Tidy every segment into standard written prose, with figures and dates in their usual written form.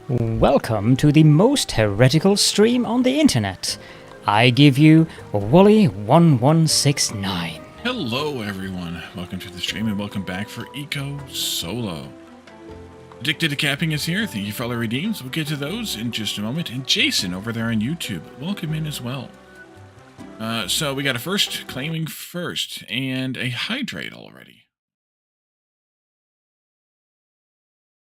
Welcome to the most heretical stream on the internet. I give you Wally1169. Hello everyone, welcome to the stream and welcome back for Eco Solo. Addicted to Capping is here, thank you for all the redeems, we'll get to those in just a moment. And Jason over there on YouTube, welcome in as well. So we got a first, claiming first, and a hydrate already.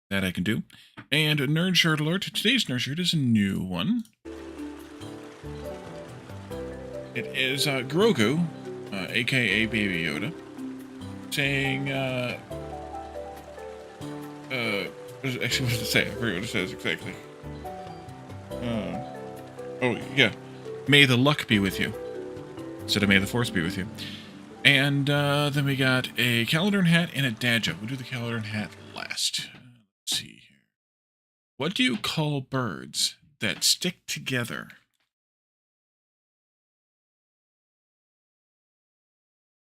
That I can do. And a nerd shirt alert, today's nerd shirt is a new one. It is Grogu, aka Baby Yoda, saying, what does it say? I forget what it says exactly. Oh, yeah. May the luck be with you. Instead of may the force be with you. And then we got a calendar hat and a dad joke. We'll do the calendar hat last. Let's see here. What do you call birds that stick together?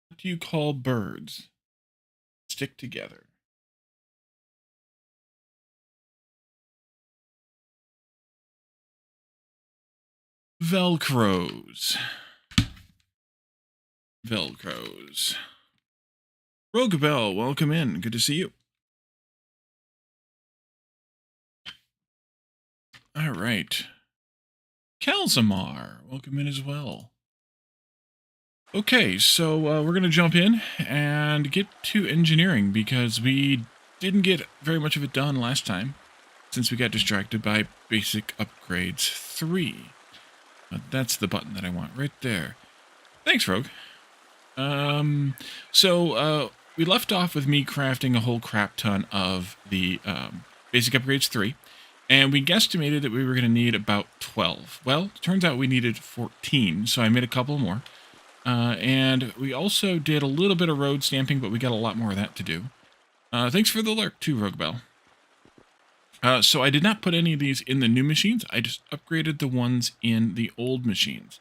What do you call birds that stick together? Velcros. Velcros. Rogue Bell, welcome in. Good to see you. All right. Kalzamar, welcome in as well. Okay, so we're going to jump in and get to engineering because we didn't get very much of it done last time since we got distracted by Basic Upgrades 3. That's the button that I want right there. Thanks, Rogue. So we left off with me crafting a whole crap ton of the Basic Upgrades 3, and we guesstimated that we were going to need about 12. Well, it turns out we needed 14, so I made a couple more. And we also did a little bit of road stamping, but we got a lot more of that to do. Thanks for the alert too, Rogue Bell. So I did not put any of these in the new machines. I just upgraded the ones in the old machines.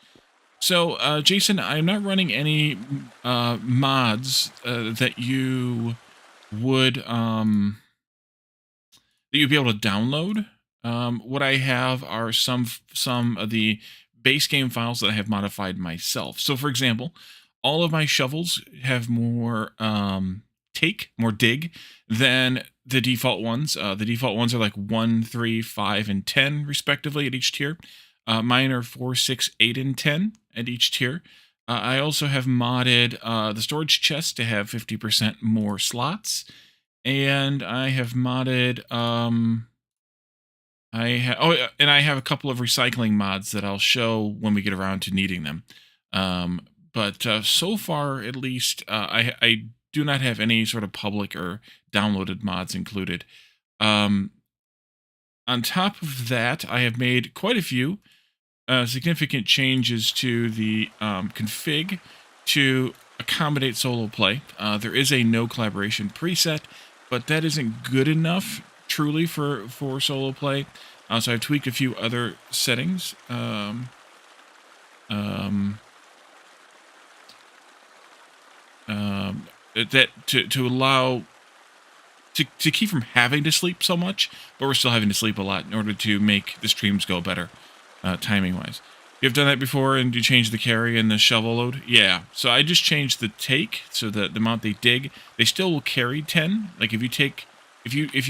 So, Jason, I'm not running any mods that you would that you'd be able to download. What I have are some of the base game files that I have modified myself. So, for example, all of my shovels have more more dig than the default ones. The default ones are like 1, 3, 5, and 10 respectively at each tier. Mine are 4, 6, 8, and 10 at each tier. I also have modded the storage chest to have 50% more slots, and I have modded and I have a couple of recycling mods that I'll show when we get around to needing them. But so far, at least, I do not have any sort of public or downloaded mods included. On top of that, I have made quite a few significant changes to the config to accommodate solo play. There is a no collaboration preset, but that isn't good enough truly for solo play. So I've tweaked a few other settings. That to allow to keep from having to sleep so much, but we're still having to sleep a lot in order to make the streams go better, timing wise. You've done that before, and you changed the carry and the shovel load. Yeah, so I just changed the take, so that the amount they dig, they still will carry 10. Like if you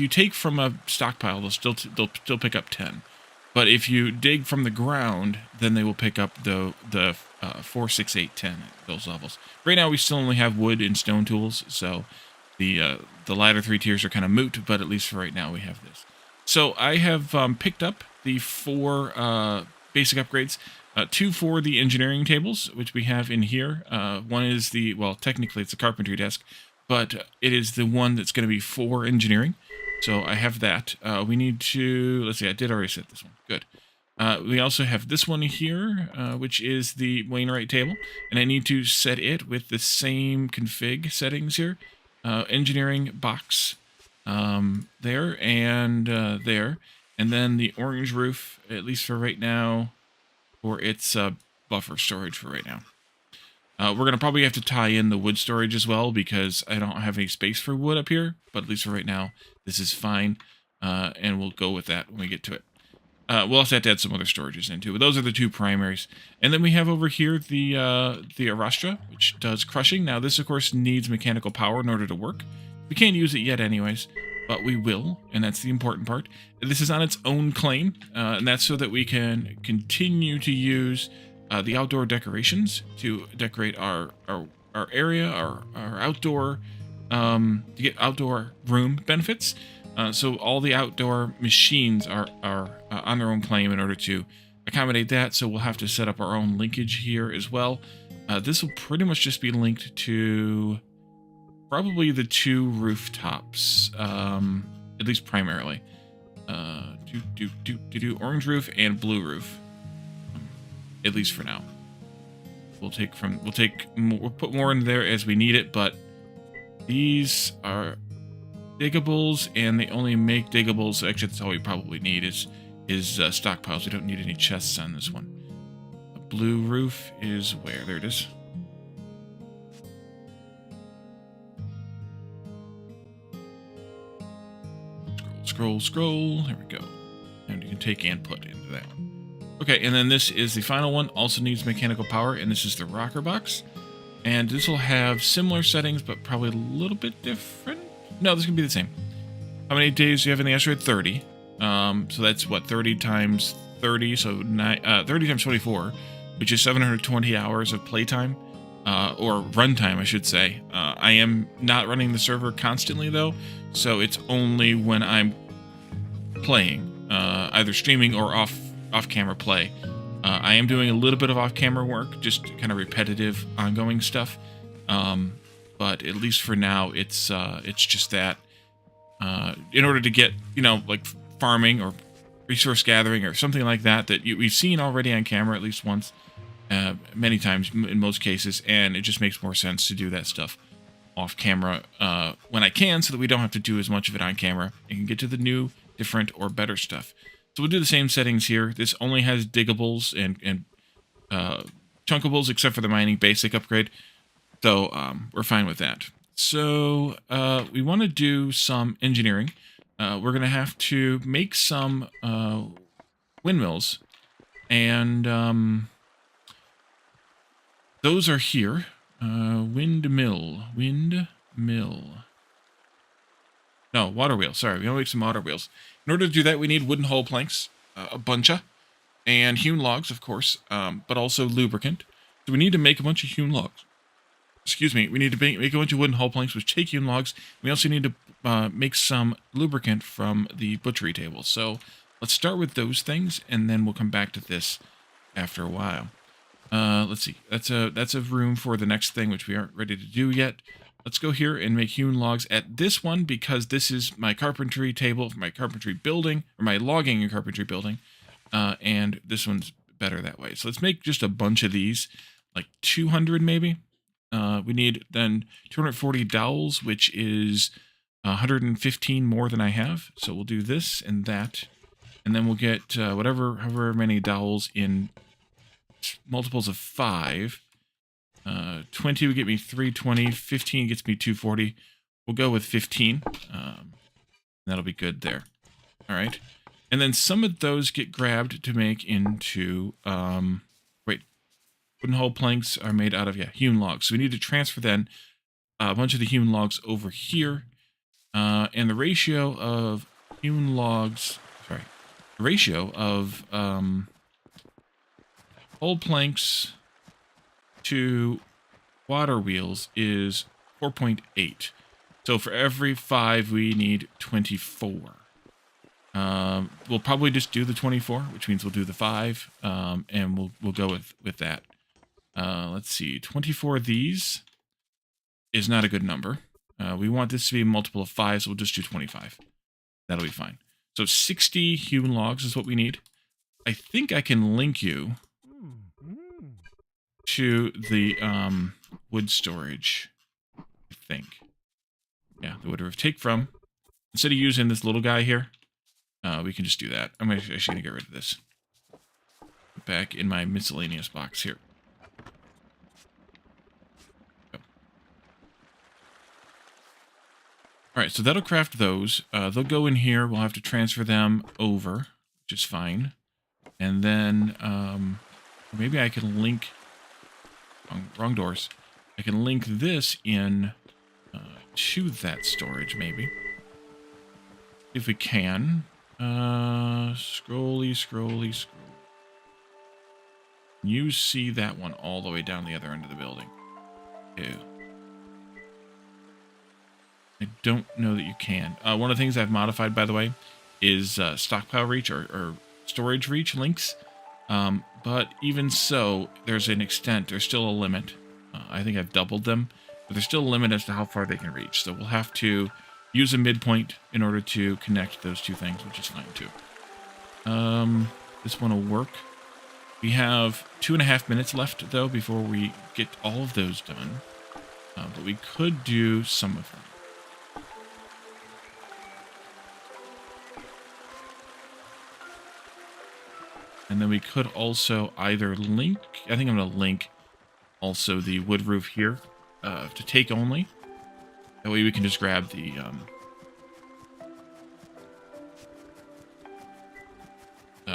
take from a stockpile, they'll still pick up 10. But if you dig from the ground, then they will pick up the 4, 6, 8, 10 at those levels. Right now, we still only have wood and stone tools, so the latter 3 tiers are kind of moot. But at least for right now, we have this. So I have picked up the 4 basic upgrades. 2 for the engineering tables, which we have in here. One is technically it's a carpentry desk, but it is the one that's going to be for engineering. So I have that. We need to, let's see, I did already set this one. Good. We also have this one here, which is the Wainwright table, and I need to set it with the same config settings here. Engineering box there and there. And then the orange roof, at least for right now, for its buffer storage for right now. We're going to probably have to tie in the wood storage as well because I don't have any space for wood up here, but at least for right now, this is fine. and we'll go with that when we get to it. We'll also have to add some other storages into, but those are the two primaries. And then we have over here the Arastra, which does crushing. Now this, of course, needs mechanical power in order to work. We can't use it yet anyways, but we will, and that's the important part. This is on its own claim, and that's so that we can continue to use the outdoor decorations to decorate our area, our outdoor, to get outdoor room benefits. So all the outdoor machines are on their own claim in order to accommodate that. So we'll have to set up our own linkage here as well. This will pretty much just be linked to probably the two rooftops, at least primarily. Orange roof and blue roof, at least for now. We'll put more in there as we need it, but these are diggables, and they only make diggables. So actually, that's all we probably need is stockpiles. We don't need any chests on this one. The blue roof is where? There it is. Scroll. There we go. And you can take input into that one. Okay, and then this is the final one. Also needs mechanical power, and this is the rocker box. And this will have similar settings, but probably a little bit different. No, this is going to be the same. How many days do you have in the asteroid? 30. So that's what, 30 times 30, so 30 times 24, which is 720 hours of playtime, or runtime, I should say. I am not running the server constantly, though, so it's only when I'm playing, either streaming or off-camera play. I am doing a little bit of off-camera work, just kind of repetitive, ongoing stuff. But at least for now, it's just that. In order to get, like farming or resource gathering or something like that we've seen already on camera at least once, many times in most cases, and it just makes more sense to do that stuff off camera when I can, so that we don't have to do as much of it on camera and can get to the new, different, or better stuff. So we'll do the same settings here. This only has diggables and chunkables, except for the mining basic upgrade. So we're fine with that. So we want to do some engineering. We're going to have to make some windmills. And those are here. Windmill. No, water wheels. Sorry, we want to make some water wheels. In order to do that, we need wooden hull planks, a bunch of, and hewn logs, of course, but also lubricant. So we need to make a bunch of hewn logs. Excuse me, we need to make a bunch of wooden hull planks, which take hewn logs. We also need to make some lubricant from the butchery table. So let's start with those things, and then we'll come back to this after a while. Let's see. That's a room for the next thing, which we aren't ready to do yet. Let's go here and make hewn logs at this one, because this is my carpentry table for my carpentry building, or my logging and carpentry building. And this one's better that way. So let's make just a bunch of these, like 200 maybe. We need then 240 dowels, which is 115 more than I have. So we'll do this and that. And then we'll get however many dowels in multiples of 5. 20 would get me 320. 15 gets me 240. We'll go with 15. That'll be good there. All right. And then some of those get grabbed to make into... wooden hull planks are made out of, hewn logs. So we need to transfer then a bunch of the hewn logs over here. And the ratio of hewn logs... Sorry. The ratio of hull planks to water wheels is 4.8. So for every 5, we need 24. We'll probably just do the 24, which means we'll do the 5, and we'll go with that. Let's see, 24 of these is not a good number. We want this to be a multiple of 5, so we'll just do 25. That'll be fine. So 60 hewn logs is what we need. I think I can link you to the wood storage. I think. Yeah, the wood roof. Take from. Instead of using this little guy here, we can just do that. I'm actually going to get rid of this. Back in my miscellaneous box here. All right, so that'll craft those. They'll go in here. We'll have to transfer them over, which is fine. And then maybe I can link... Wrong doors. I can link this in to that storage, maybe. If we can. Scrolly. You see that one all the way down the other end of the building. Ew. I don't know that you can. One of the things I've modified, by the way, is stockpile reach or storage reach links. But even so, there's an extent. There's still a limit. I think I've doubled them. But there's still a limit as to how far they can reach. So we'll have to use a midpoint in order to connect those two things, which is fine too. This one will work. We have 2.5 minutes left, though, before we get all of those done. But we could do some of them. And then we could also either link... I think I'm going to link also the wood roof here to take only. That way we can just grab the...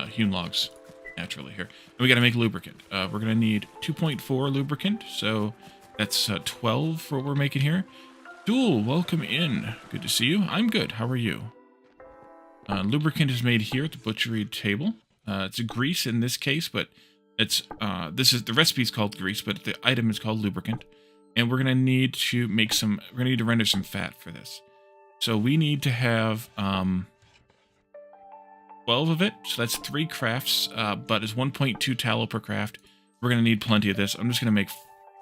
hewn logs naturally here. And we got to make lubricant. We're going to need 2.4 lubricant, so that's 12 for what we're making here. Duel, welcome in. Good to see you. I'm good. How are you? Lubricant is made here at the butchery table. It's a grease in this case, but it's the recipe's called grease, but the item is called lubricant. And we're going to need to make some... We're going to need to render some fat for this. So we need to have 12 of it. So that's 3 crafts, but it's 1.2 tallow per craft. We're going to need plenty of this. I'm just going to make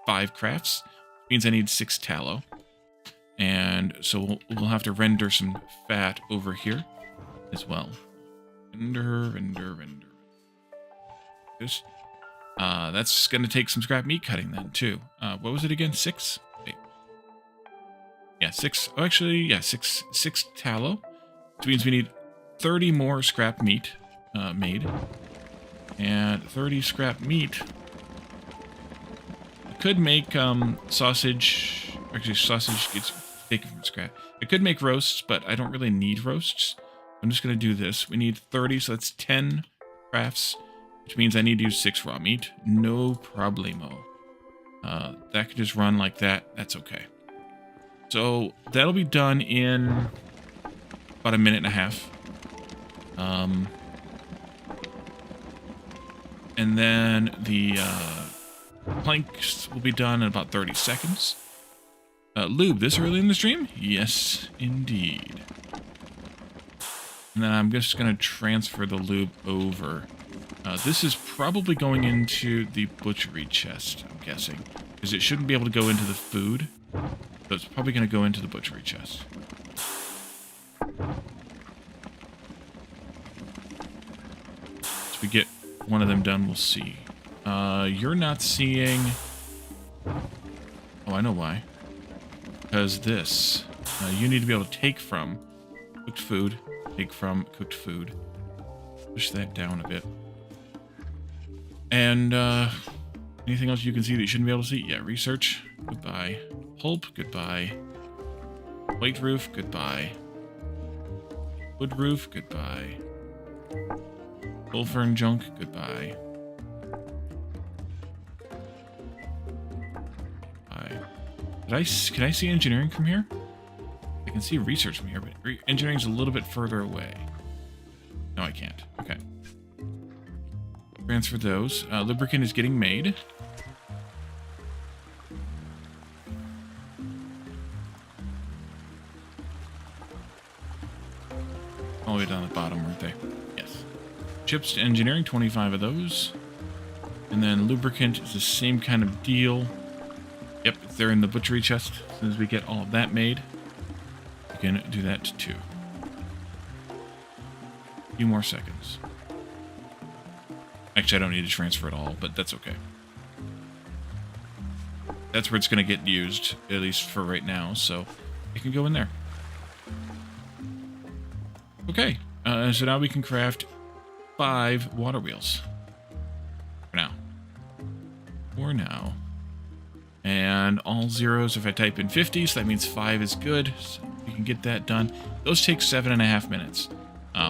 5 crafts. Means I need 6 tallow. And so we'll have to render some fat over here as well. Render. This. That's going to take some scrap meat cutting then, too. What was it again? 6? Wait. Yeah, 6. Oh, actually, yeah, 6 tallow. Which means we need 30 more scrap meat made. And 30 scrap meat. I could make sausage. Actually, sausage gets taken from scrap. I could make roasts, but I don't really need roasts. I'm just going to do this. We need 30, so that's 10 crafts. Which means I need to use 6 raw meat. No problemo. That could just run like that. That's okay. So that'll be done in about 1.5 minutes. And then the planks will be done in about 30 seconds. Lube, this early in the stream? Yes, indeed. And then I'm just going to transfer the lube over. This is probably going into the butchery chest, I'm guessing. Because it shouldn't be able to go into the food. So it's probably going to go into the butchery chest. So we get one of them done, we'll see. You're not seeing... Oh, I know why. Because this. You need to be able to take from cooked food. Take from cooked food. Push that down a bit. And anything else you can see that you shouldn't be able to see? Yeah, research. Goodbye. Pulp. Goodbye. White roof. Goodbye. Wood roof. Goodbye. Sulfur and junk. Goodbye. Goodbye. Can I see engineering from here? I can see research from here, but engineering's a little bit further away. No, I can't. Okay. Transfer those. Lubricant is getting made. All the way down the bottom, weren't they? Yes. Chips to engineering, 25 of those. And then lubricant is the same kind of deal. Yep, they're in the butchery chest. As soon as we get all of that made, we can do that too. A few more seconds. Actually, I don't need to transfer it all, but that's okay. That's where it's going to get used, at least for right now, so it can go in there. Okay, so now we can craft 5 water wheels. For now. For now. And all zeros, if I type in 50, so that means 5 is good. So You can get that done. Those take 7.5 minutes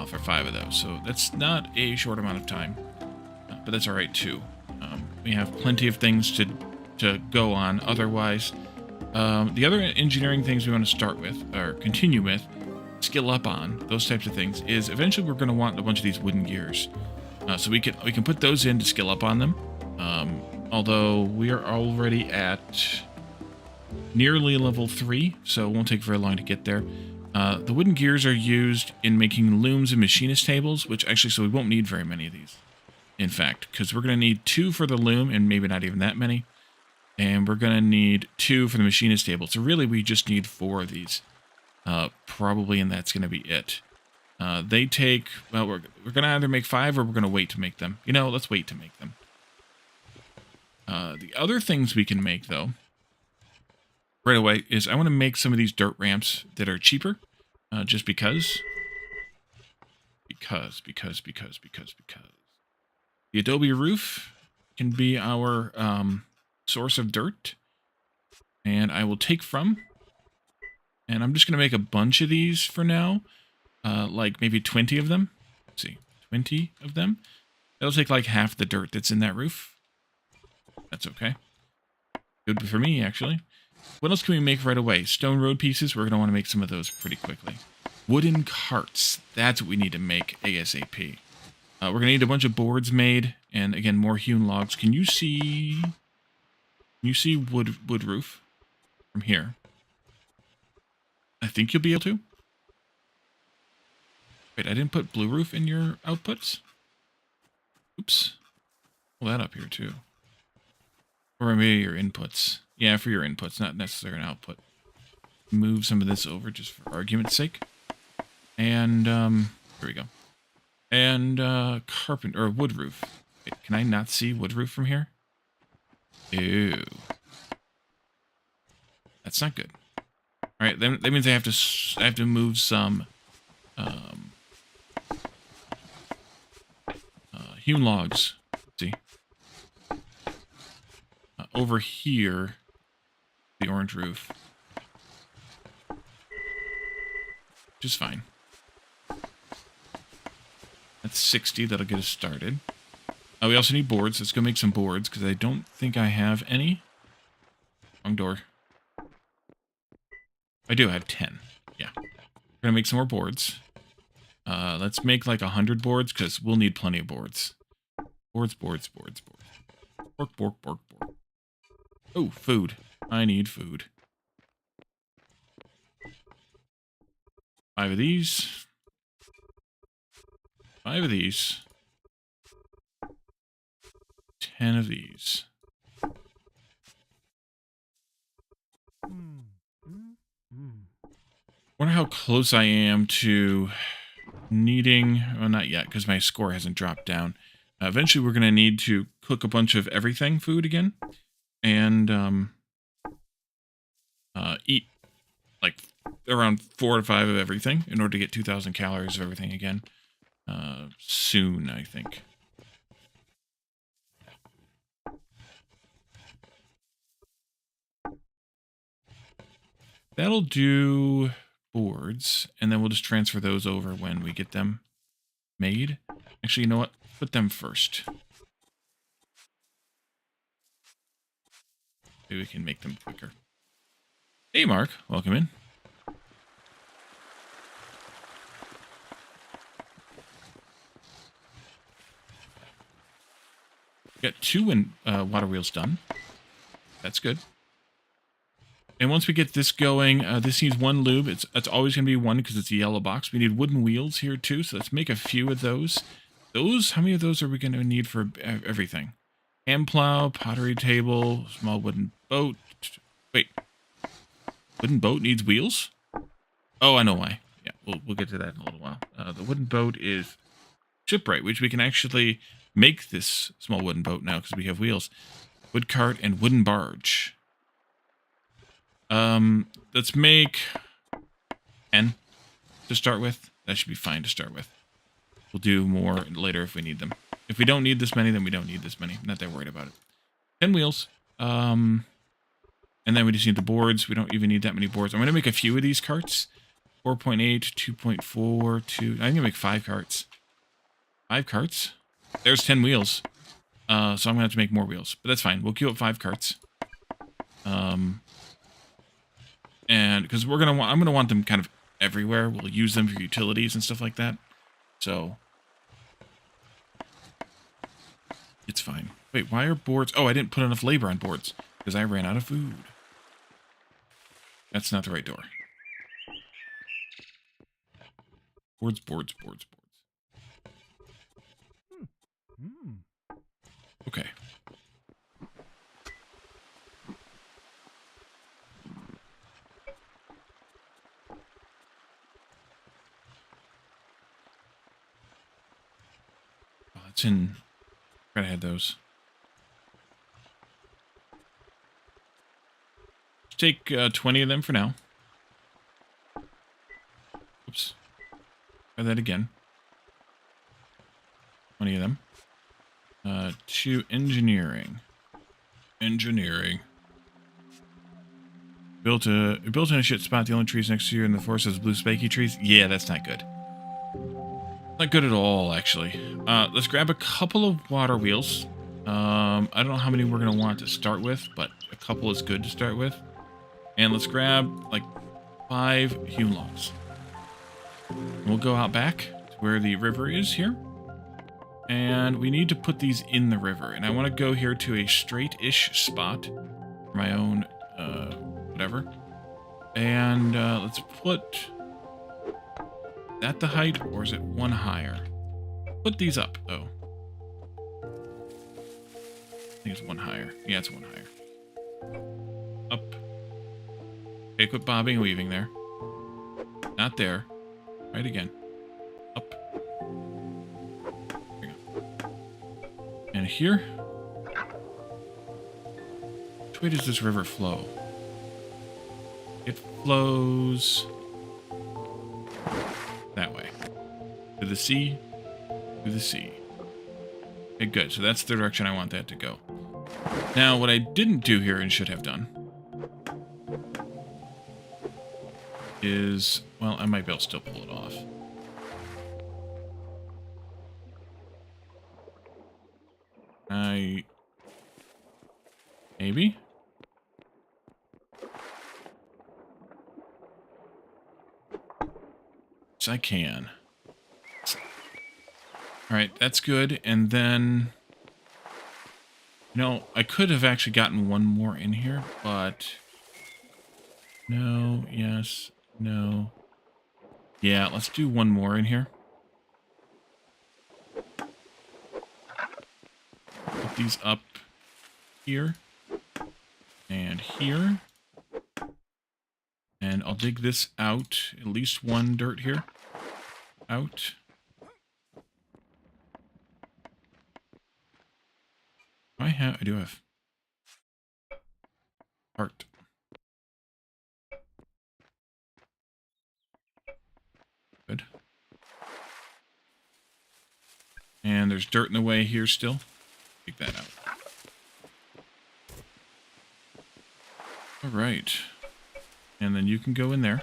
for 5 of those. So that's not a short amount of time, but that's all right too. We have plenty of things to go on otherwise. The other engineering things we want to start with, or continue with, skill up on, those types of things, is eventually we're going to want a bunch of these wooden gears. So we can put those in to skill up on them. Although we are already at nearly level 3, so it won't take very long to get there. The wooden gears are used in making looms and machinist tables, which actually, so we won't need very many of these, in fact, because we're going to need 2 for the loom, and maybe not even that many. And we're going to need 2 for the machinist table. So really, we just need 4 of these, probably, and that's going to be it. They take, well, we're going to either make 5 or we're going to wait to make them. You know, let's wait to make them. The other things we can make, though, right away, is I want to make some of these dirt ramps that are cheaper, just because. Because. The adobe roof can be our source of dirt, and I will take from, and I'm just going to make a bunch of these for now, like maybe 20 of them. Let's see, 20 of them. That'll take like half the dirt that's in that roof. That's okay. Good for me, actually. What else can we make right away? Stone road pieces. We're going to want to make some of those pretty quickly. Wooden carts. That's what we need to make ASAP. We're going to need a bunch of boards made, and again, more hewn logs. Can you see wood roof from here? I think you'll be able to. Wait, I didn't put blue roof in your outputs? Oops. Pull that up here, too. Or maybe your inputs. Yeah, for your inputs, not necessarily an output. Move some of this over just for argument's sake. And, here we go. And, or wood roof. Wait, can I not see wood roof from here? Ew. That's not good. Alright, that means I have to move some, hewn logs. See? Over here, the orange roof. Just fine. That's 60. That'll get us started. We also need boards. Let's go make some boards, because I don't think I have any. Wrong door. I do have 10. Yeah. We're going to make some more boards. Let's make like 100 boards, because we'll need plenty of boards. Boards. Bork. Oh, food. I need food. 5 of these. 5 of these. 10 of these. Wonder how close I am to needing... Well, not yet, because my score hasn't dropped down. Eventually, we're going to need to cook a bunch of everything food again. And eat like around 4 to 5 of everything in order to get 2,000 calories of everything again. Soon, I think. That'll do boards, and then we'll just transfer those over when we get them made. Actually, you know what? Put them first. Maybe we can make them quicker. Hey, Mark. Welcome in. Got 2 Waterwheels done. That's good. And once we get this going, this needs 1 lube. It's always going to be 1 because it's a yellow box. We need wooden wheels here too, so let's make a few of those. How many of those are we going to need for everything? Hand plow, pottery table, small wooden boat. Wait. Wooden boat needs wheels? Oh, I know why. Yeah, we'll get to that in a little while. The wooden boat is shipwright, which we can actually make this small wooden boat now because we have wheels. Wood cart and wooden barge. Let's make 10 to start with. That should be fine to start with. We'll do more later if we need them. If we don't need this many, then we don't need this many. I'm not that worried about it. 10 wheels. And then we just need the boards. We don't even need that many boards. I'm going to make a few of these carts. 4.8, 2.4, 2. I'm gonna make 5 carts. 5 carts? There's 10 wheels. So I'm gonna have to make more wheels, but that's fine. We'll queue up 5 carts. And because I'm gonna want them kind of everywhere. We'll use them for utilities and stuff like that. So it's fine. Wait, why are boards? Oh, I didn't put enough labor on boards because I ran out of food. That's not the right door. Boards, boards, boards, boards. Okay. Oh, that's in. Gotta have those. Take 20 of them for now. Oops. Try that again. 20 of them. To engineering. Engineering. Built in a shit spot. The only trees next to you in the forest is blue spiky trees. Yeah, that's not good. Not good at all, actually. Let's grab a couple of water wheels. I don't know how many we're gonna want to start with, but a couple is good to start with. And let's grab like 5 hewn logs. We'll go out back to where the river is here. And we need to put these in the river. And I want to go here to a straight-ish spot for my own, whatever. And let's put that the height, or is it one higher? Put these up, though. I think it's one higher. Yeah, it's one higher. Up. Okay, quit bobbing and weaving there. Not there. Right again. Up. There we go. And here. Which way does this river flow? It flows that way. To the sea. To the sea. Okay, good. So that's the direction I want that to go. Now, what I didn't do here and should have done is, well, I might be able to still pull it off. Maybe? Yes, I can. Alright, that's good. And then, I could have actually gotten one more in here, but no, yes, no. Yeah, let's do one more in here. Put these up here and here. And I'll dig this out. At least one dirt here. Out. I do have heart. Good. And there's dirt in the way here still. Take that out. All right. And then you can go in there.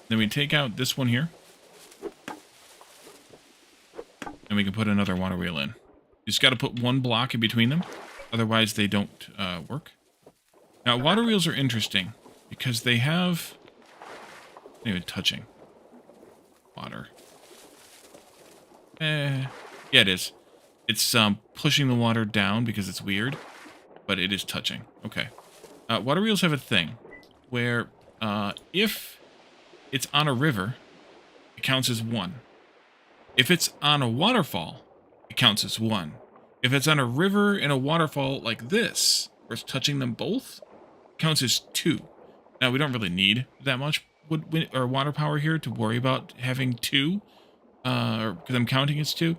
Then we take out this one here. And we can put another water wheel in. You just got to put one block in between them. Otherwise, they don't work. Now, water wheels are interesting because they have... not even touching. Water. Yeah, it is. It's pushing the water down because it's weird. But it is touching. Okay. Water wheels have a thing where if it's on a river, it counts as 1. If it's on a waterfall, it counts as 1. If it's on a river and a waterfall like this, where it's touching them both, it counts as 2. Now, we don't really need that much or water power here to worry about having 2, or because I'm counting as 2.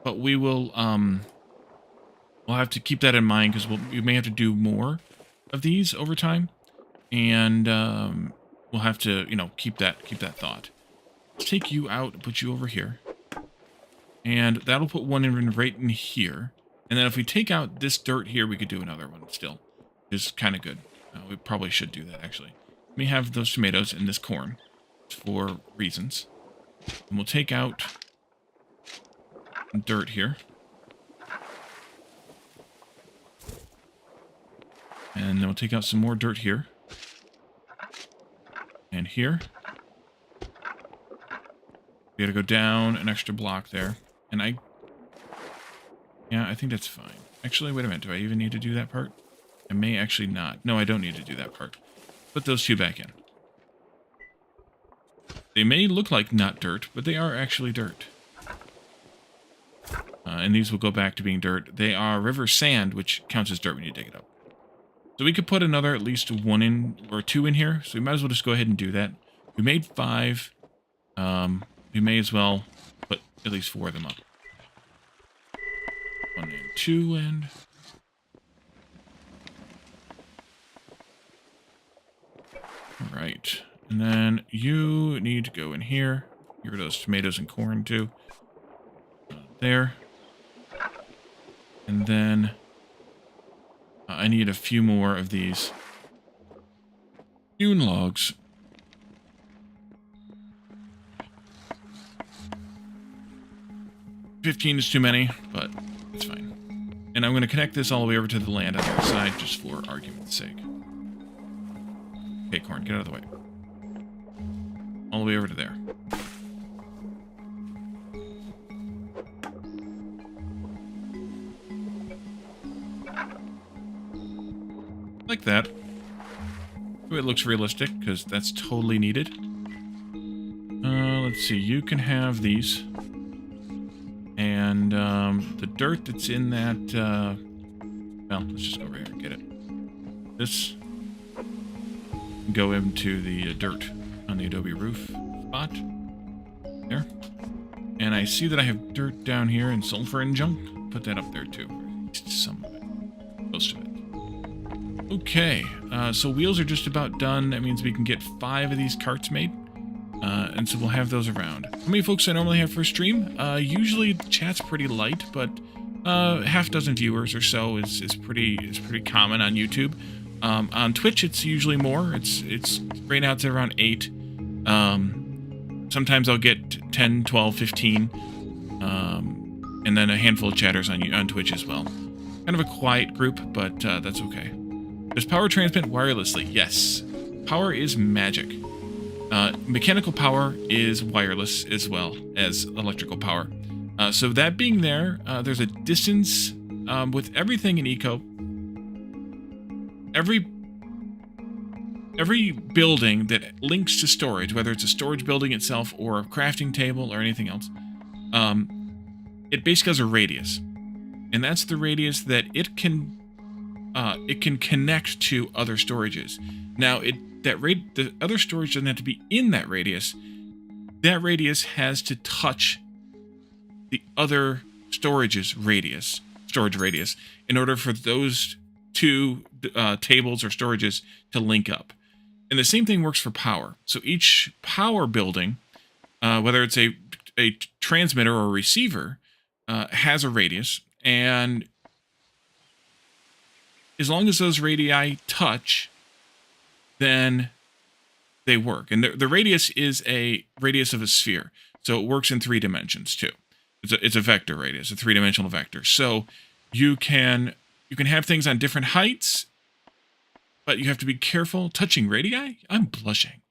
But we will, we'll have to keep that in mind because we may have to do more of these over time, and we'll have to, keep that thought. Let's take you out and put you over here. And that'll put one in right in here. And then if we take out this dirt here, we could do another one still. It's kind of good. We probably should do that, actually. Let me have those tomatoes and this corn. for reasons. And we'll take out some dirt here. And then we'll take out some more dirt here. And here. We gotta go down an extra block there. And yeah, I think that's fine. Actually, wait a minute. Do I even need to do that part? I may actually not. No, I don't need to do that part. Put those two back in. They may look like not dirt, but they are actually dirt. And these will go back to being dirt. They are river sand, which counts as dirt when you dig it up. So we could put another at least 1 in or 2 in here. So we might as well just go ahead and do that. We made 5. We may as well put at least 4 of them up. 1 and 2 and... Alright. And then you need to go in here. Get rid of those tomatoes and corn too. There. And then I need a few more of these hewn logs. $15 is too many, but it's fine. And I'm going to connect this all the way over to the land on the other side, just for argument's sake. Okay, corn, get out of the way. All the way over to there. Like that. It looks realistic, because that's totally needed. Let's see, you can have these. And the dirt that's in that, well, let's just go over here and get it. This can go into the dirt on the adobe roof spot. There. And I see that I have dirt down here and sulfur and junk. Put that up there too. Some of it. Most of it. Okay, so wheels are just about done. That means we can get 5 of these carts made. And so we'll have those around. How many folks I normally have for a stream? Usually the chat's pretty light, but half dozen viewers or so is pretty common on YouTube. On Twitch it's usually more. It's right now it's around 8. Sometimes I'll get 10, 12, 15. And then a handful of chatters on Twitch as well. Kind of a quiet group, but that's okay. Does power transmit wirelessly? Yes. Power is magic. Mechanical power is wireless as well as electrical power. So that being there, there's a distance with everything in Eco. Every building that links to storage, whether it's a storage building itself or a crafting table or anything else, it basically has a radius. And that's the radius that it can connect to other storages. Now, the other storage doesn't have to be in that radius. That radius has to touch the other storage radius, in order for those two tables or storages to link up. And the same thing works for power. So each power building, whether it's a transmitter or a receiver, has a radius, and as long as those radii touch, then they work. And the radius is a radius of a sphere, so it works in 3 dimensions too. It's a vector radius, a 3-dimensional vector. So you can have things on different heights, but you have to be careful touching radii. I'm blushing.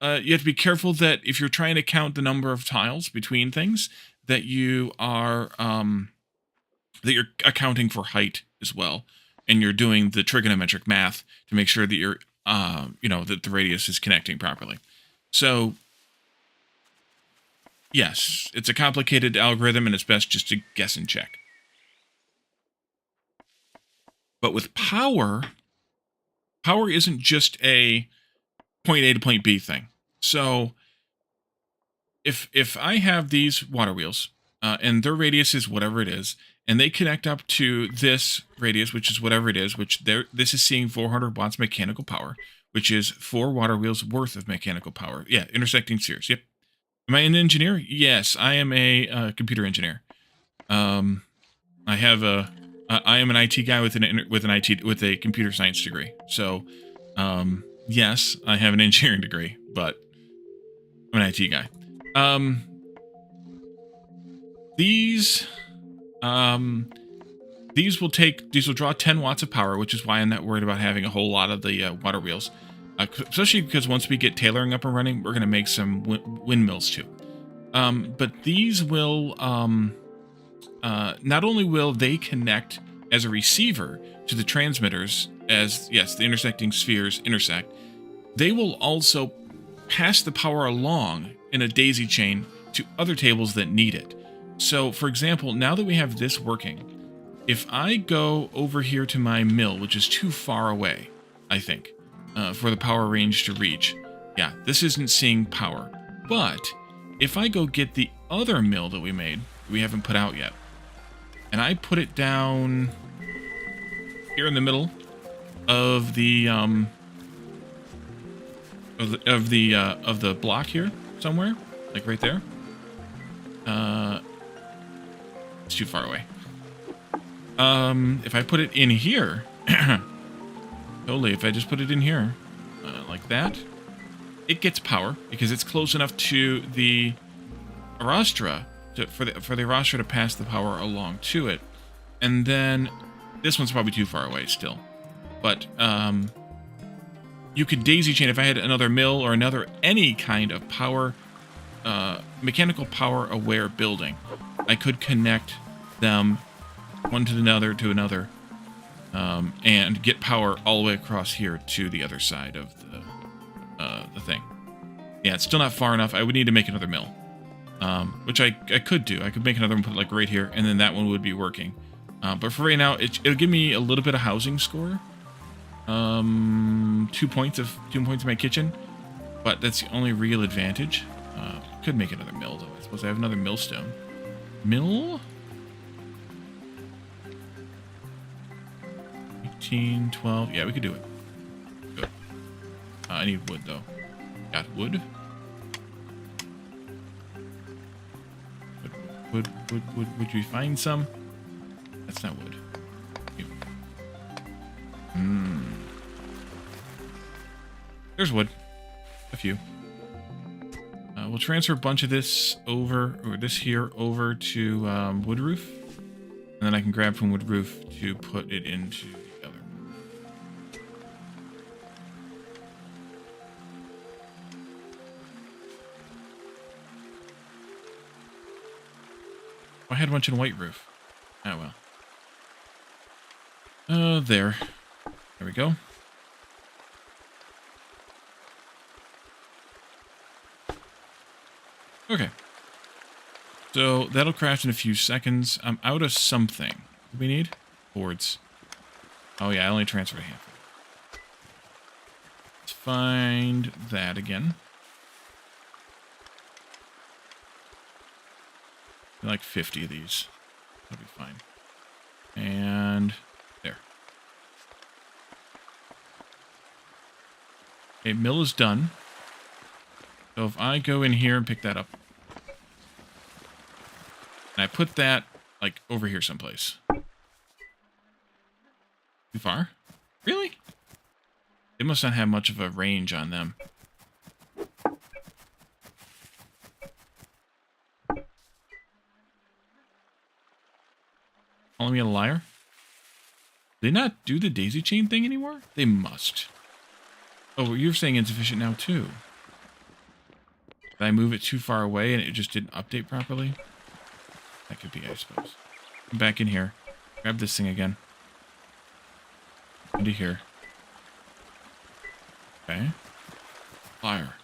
You have to be careful that if you're trying to count the number of tiles between things, that you are that you're accounting for height as well, and you're doing the trigonometric math to make sure that you're that the radius is connecting properly. So yes, it's a complicated algorithm, and it's best just to guess and check. But with power isn't just a point A to point B thing. So if I have these water wheels, and their radius is whatever it is, and they connect up to this radius, which is whatever it is, this is seeing 400 watts mechanical power, which is 4 water wheels worth of mechanical power. Yeah, intersecting spheres. Yep. Am I an engineer? Yes, I am a computer engineer. I am an IT guy with a computer science degree. So, yes, I have an engineering degree, but I'm an IT guy. These will draw 10 watts of power, which is why I'm not worried about having a whole lot of the water wheels. Especially because once we get tailoring up and running, we're going to make some windmills too. But these will, not only will they connect as a receiver to the transmitters as, yes, the intersecting spheres intersect, they will also pass the power along in a daisy chain to other tables that need it. So, for example, now that we have this working, if I go over here to my mill, which is too far away, I think, for the power range to reach, yeah, this isn't seeing power. But if I go get the other mill that we made, we haven't put out yet, and I put it down here in the middle of the of the block here somewhere, like right there. It's too far away. If I put it in here, totally. If I just put it in here, like that, it gets power because it's close enough to the Arastra for the Arastra to pass the power along to it. And then this one's probably too far away still, but you could daisy chain if I had another mill or any kind of power, mechanical power aware building. I could connect them one to another, and get power all the way across here to the other side of the thing. Yeah, it's still not far enough. I would need to make another mill, which I could do. I could make another one, put it like right here, and then that one would be working. But for right now, it'll give me a little bit of housing score. 2 points in my kitchen, but that's the only real advantage. Could make another mill though. I suppose I have another millstone. Mill? 18, 12. Yeah, we could do it. Good. I need wood though. Got wood. Wood. Would you find some? That's not wood. There's wood. A few. We'll transfer a bunch of this over, or this here over to wood roof. And then I can grab from wood roof to put it into the other. I had a bunch in white roof. Oh well. There we go. Okay. So that'll craft in a few seconds. I'm out of something. What do we need? Boards. Oh yeah, I only transferred a handful. Let's find that again. Like 50 of these. That'll be fine. And there. Okay, mill is done. So if I go in here and pick that up, and I put that like over here someplace. Too far? Really? They must not have much of a range on them. Calling me a liar? Do they not do the daisy chain thing anymore? They must. Oh, you're saying insufficient now too. Did I move it too far away and it just didn't update properly? That could be, I suppose. Come back in here. Grab this thing again. Into here. Okay. Liar.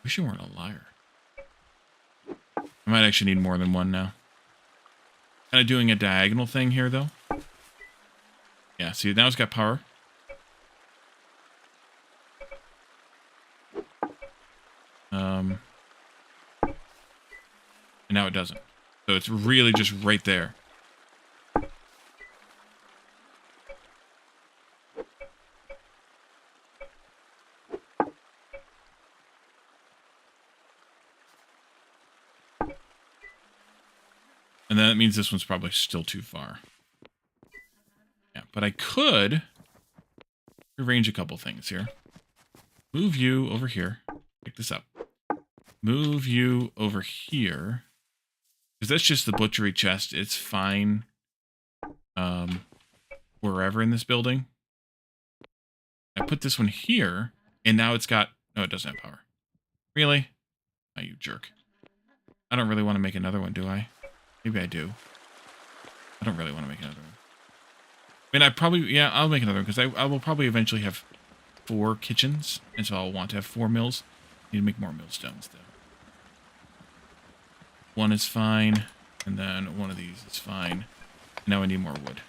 Wish you weren't a liar. I might actually need more than one now. Kind of doing a diagonal thing here, though. Yeah, see, now it's got power. And now it doesn't. So it's really just right there. And then that means this one's probably still too far. Yeah, but I could arrange a couple things here. Move you over here. Pick this up. move you over here. Because that's just the butchery chest. It's fine wherever in this building. I put this one here, and now it's got... No, it doesn't have power. Really? Oh, you jerk. I don't really want to make another one, do I? Maybe I do. I don't really want to make another one. I mean, I probably... Yeah, I'll make another one, because I will probably eventually have 4 kitchens, and so I'll want to have 4 mills. Need to make more millstones, though. One is fine, and then one of these is fine. Now I need more wood.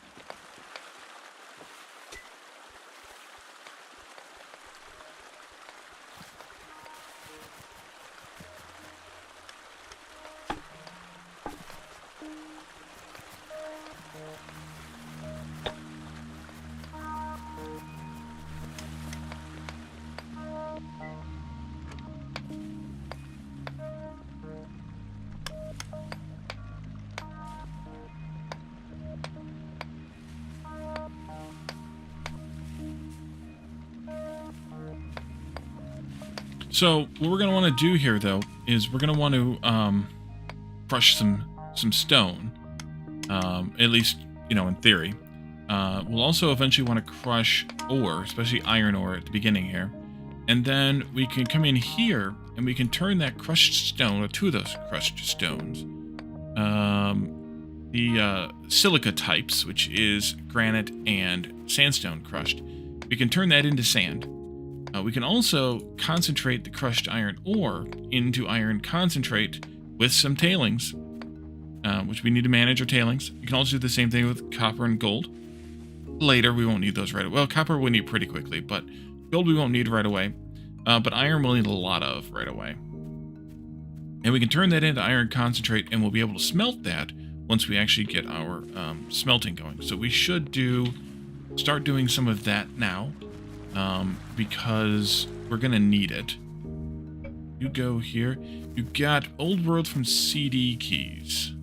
So what we're going to want to do here, though, is we're going to want to crush some stone, at least, you know, in theory. We'll also eventually want to crush ore, especially iron ore at the beginning here. And then we can come in here, and we can turn that crushed stone, or 2 of those crushed stones, the silica types, which is granite and sandstone crushed, we can turn that into sand. We can also concentrate the crushed iron ore into iron concentrate with some tailings, which we need to manage our tailings. You can also do the same thing with copper and gold. Later, we won't need those right away. Well, copper we need pretty quickly, but gold we won't need right away. But iron we'll need a lot of right away. And we can turn that into iron concentrate, and we'll be able to smelt that once we actually get our smelting going. So we should start doing some of that now. Because we're gonna need it. You go here. You got Old World from CD keys.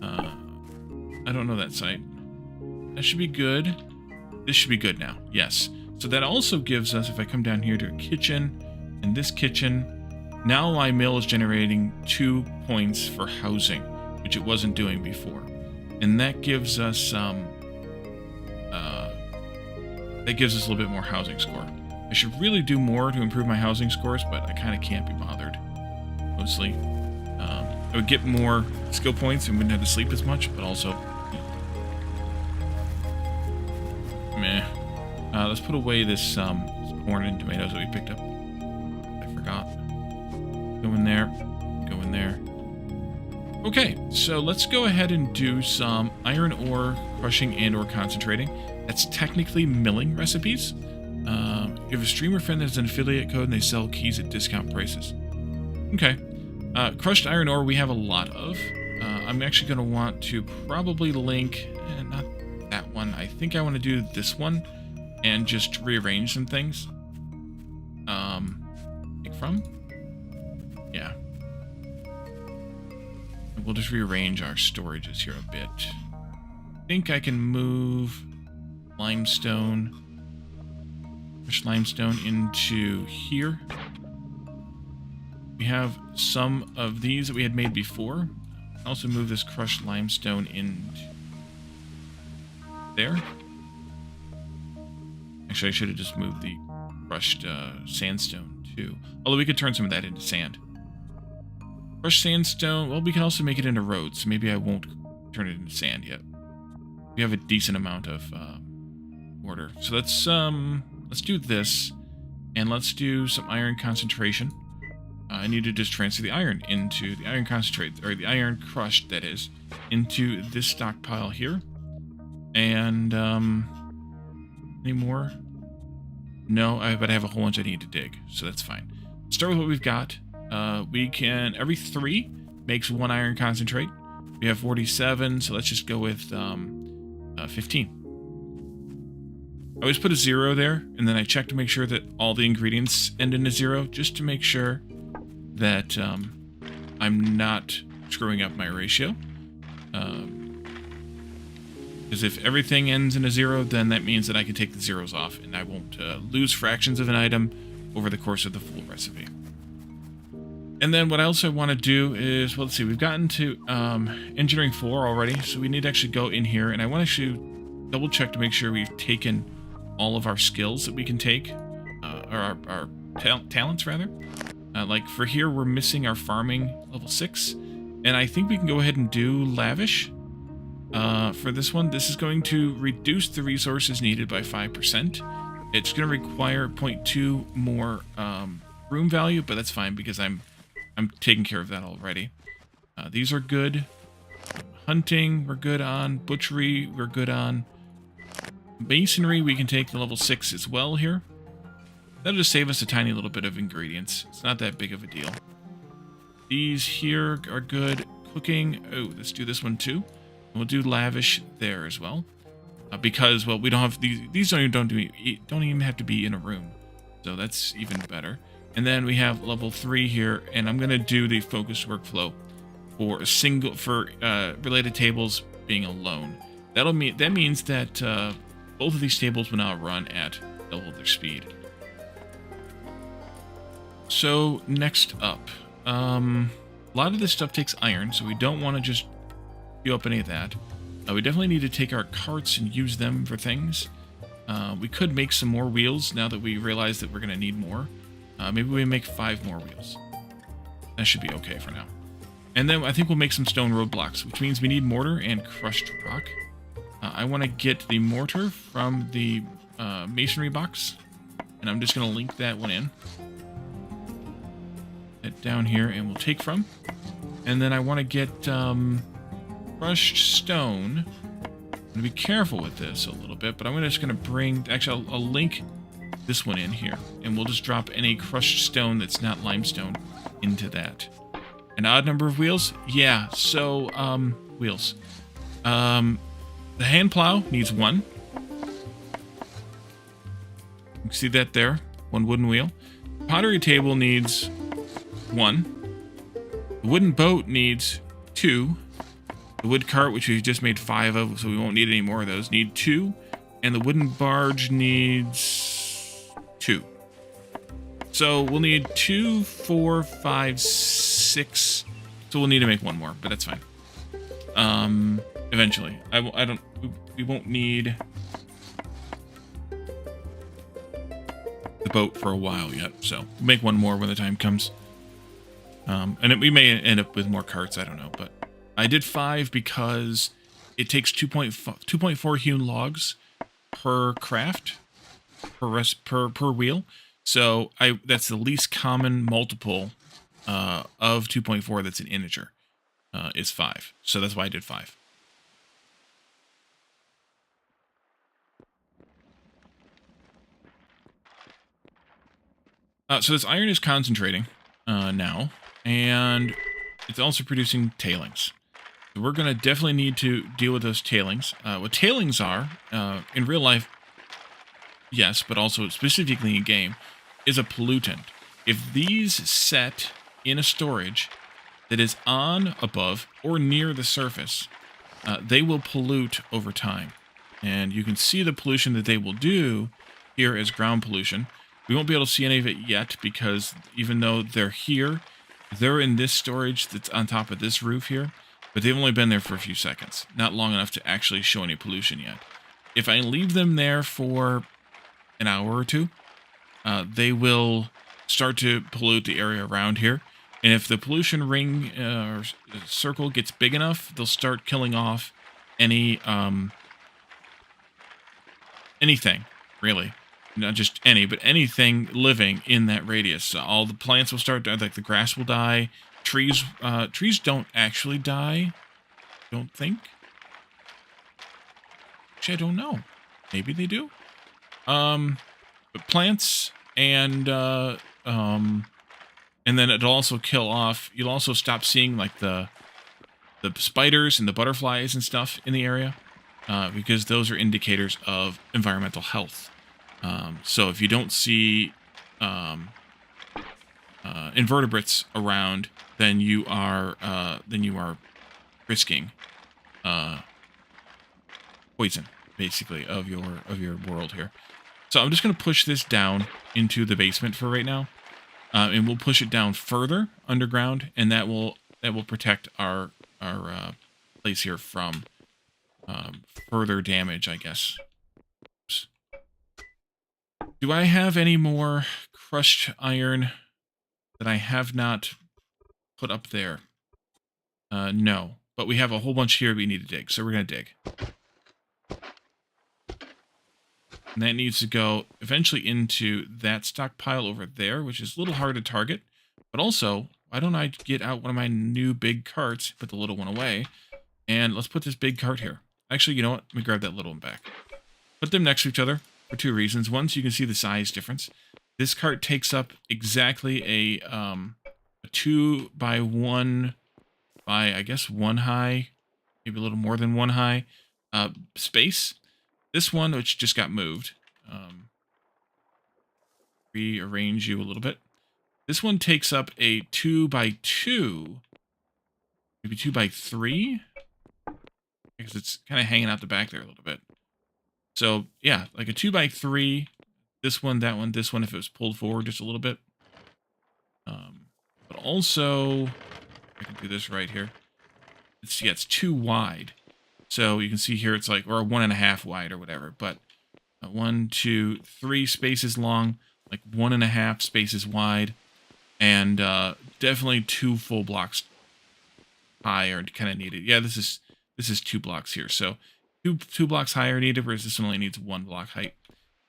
I don't know that site. That should be good. This should be good now. Yes. So that also gives us, if I come down here to a kitchen, and this kitchen, now my mill is generating 2 points for housing, which it wasn't doing before. And that gives us a little bit more housing score. I should really do more to improve my housing scores, but I kind of can't be bothered. Mostly. I would get more skill points and wouldn't have to sleep as much, but also... meh. Let's put away this corn and tomatoes that we picked up. I forgot. Go in there. Go in there. Okay, so let's go ahead and do some iron ore crushing and or concentrating. That's technically milling recipes. You have a streamer friend that has an affiliate code and they sell keys at discount prices. Okay. Crushed iron ore we have a lot of. I'm actually going to want to probably link... not that one. I think I want to do this one and just rearrange some things. Take from? Yeah. We'll just rearrange our storages here a bit. I think I can move limestone, push limestone into here. We have some of these that we had made before. Also move this crushed limestone into there. Actually, I should have just moved the crushed sandstone too. Although we could turn some of that into sand. Crushed sandstone, well, we can also make it into roads, so maybe I won't turn it into sand yet. We have a decent amount of order. So let's do this, and let's do some iron concentration. I need to just transfer the iron into the iron concentrate, or the iron crushed, that is, into this stockpile here. And, any more? No, but I have a whole bunch I need to dig, so that's fine. Start with what we've got. We can, every 3 makes 1 iron concentrate. We have 47, so let's just go with 15. I always put a 0 there, and then I check to make sure that all the ingredients end in a 0, just to make sure that I'm not screwing up my ratio. Because if everything ends in a 0, then that means that I can take the zeros off, and I won't lose fractions of an item over the course of the full recipe. And then what else I want to do is, well, let's see, we've gotten to engineering 4 already, so we need to actually go in here, and I want to actually double check to make sure we've taken all of our skills that we can take, or our talents rather. Like for here, we're missing our farming level 6, and I think we can go ahead and do lavish. For this one, this is going to reduce the resources needed by 5%. It's going to require 0.2 more room value, but that's fine because I'm taking care of that already. These are good. Hunting, we're good on. Butchery, we're good on. Masonry, we can take the level 6 as well here. That'll just save us a tiny little bit of ingredients. It's not that big of a deal. These here are good. Cooking, oh, let's do this one too. We'll do lavish there as well. Because, well, we don't have these don't even have to be in a room. So that's even better. And then we have level 3 here, and I'm going to do the focused workflow for related tables being alone. That means that both of these tables will now run at double their speed. So next up, a lot of this stuff takes iron, so we don't want to just queue up any of that. We definitely need to take our carts and use them for things. We could make some more wheels now that we realize that we're going to need more. Maybe we make 5 more wheels. That should be okay for now. And then I think we'll make some stone roadblocks, which means we need mortar and crushed rock. I want to get the mortar from the masonry box, and I'm just going to link that one in. Head down here, and we'll take from. And then I want to get crushed stone. I'm going to be careful with this a little bit, but I'm just going to bring... Actually, I'll link this one in here, and we'll just drop any crushed stone that's not limestone into that. An odd number of wheels? Yeah, so, wheels. The hand plow needs 1. You can see that there. 1 wooden wheel. Pottery table needs 1. The wooden boat needs 2. The wood cart, which we've just made 5 of, so we won't need any more of those, need 2. And the wooden barge needs 2. So we'll need 2, 4, 5, 6. So we'll need to make 1 more, but that's fine. Eventually. We won't need the boat for a while yet, so we'll make 1 more when the time comes. And we may end up with more carts, I don't know, but I did 5 because it takes 2.4 hewn logs per craft, per wheel. So that's the least common multiple of 2.4 that's an integer, is 5. So that's why I did 5. So this iron is concentrating now, and it's also producing tailings. So we're going to definitely need to deal with those tailings. What tailings are, in real life, yes, but also specifically in game, is a pollutant. If these set in a storage that is on, above, or near the surface, they will pollute over time. And you can see the pollution that they will do here as ground pollution. We won't be able to see any of it yet because even though they're here, they're in this storage that's on top of this roof here, but they've only been there for a few seconds, not long enough to actually show any pollution yet. If I leave them there for an hour or 2, they will start to pollute the area around here. And if the pollution ring or circle gets big enough, they'll start killing off any anything, really. Not just any, but anything living in that radius. So all the plants will start to, like the grass will die. Trees don't actually die, don't think. Actually, I don't know. Maybe they do. But plants and then it'll also kill off. You'll also stop seeing like the spiders and the butterflies and stuff in the area because those are indicators of environmental health. So if you don't see invertebrates around, then you are risking poison, basically, of your world here. So I'm just gonna push this down into the basement for right now. and we'll push it down further underground, and that will protect our place here from further damage, I guess. Oops. Do I have any more crushed iron that I have not put up there? No, but we have a whole bunch here we need to dig, so we're gonna dig. And that needs to go eventually into that stockpile over there, which is a little hard to target. But also, why don't I get out one of my new big carts, put the little one away, and let's put this big cart here. Actually, you know what? Let me grab that little one back. Put them next to each other for two reasons. One, so you can see the size difference. This cart takes up exactly a 2 by 1 by, I guess, 1 high, maybe a little more than 1 high space. This one, which just got moved, rearrange you a little bit. This one takes up a 2 by 2, maybe 2 by 3, because it's kind of hanging out the back there a little bit. So yeah, like a 2 by 3. This one, that one, this one, if it was pulled forward just a little bit. But also, I can do this right here. It's too wide. So you can see here it's like, or 1.5 wide or whatever, but 1, 2, 3 spaces long, like 1.5 spaces wide, and definitely 2 full blocks high are kind of needed. Yeah, this is 2 blocks here, so two blocks high are needed, whereas this one only needs 1 block height.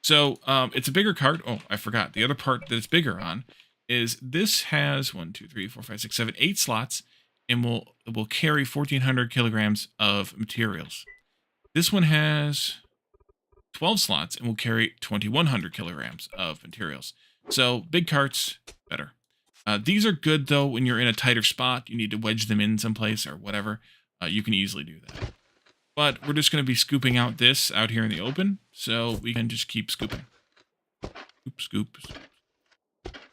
So it's a bigger cart. Oh, I forgot. The other part that it's bigger on is this has 1, 2, 3, 4, 5, 6, 7, 8 slots, and will carry 1,400 kilograms of materials. This one has 12 slots and will carry 2,100 kilograms of materials. So big carts, better. These are good, though, when you're in a tighter spot. You need to wedge them in someplace or whatever. You can easily do that. But we're just going to be scooping out this out here in the open, so we can just keep scooping. Scoop, scoop, scoop.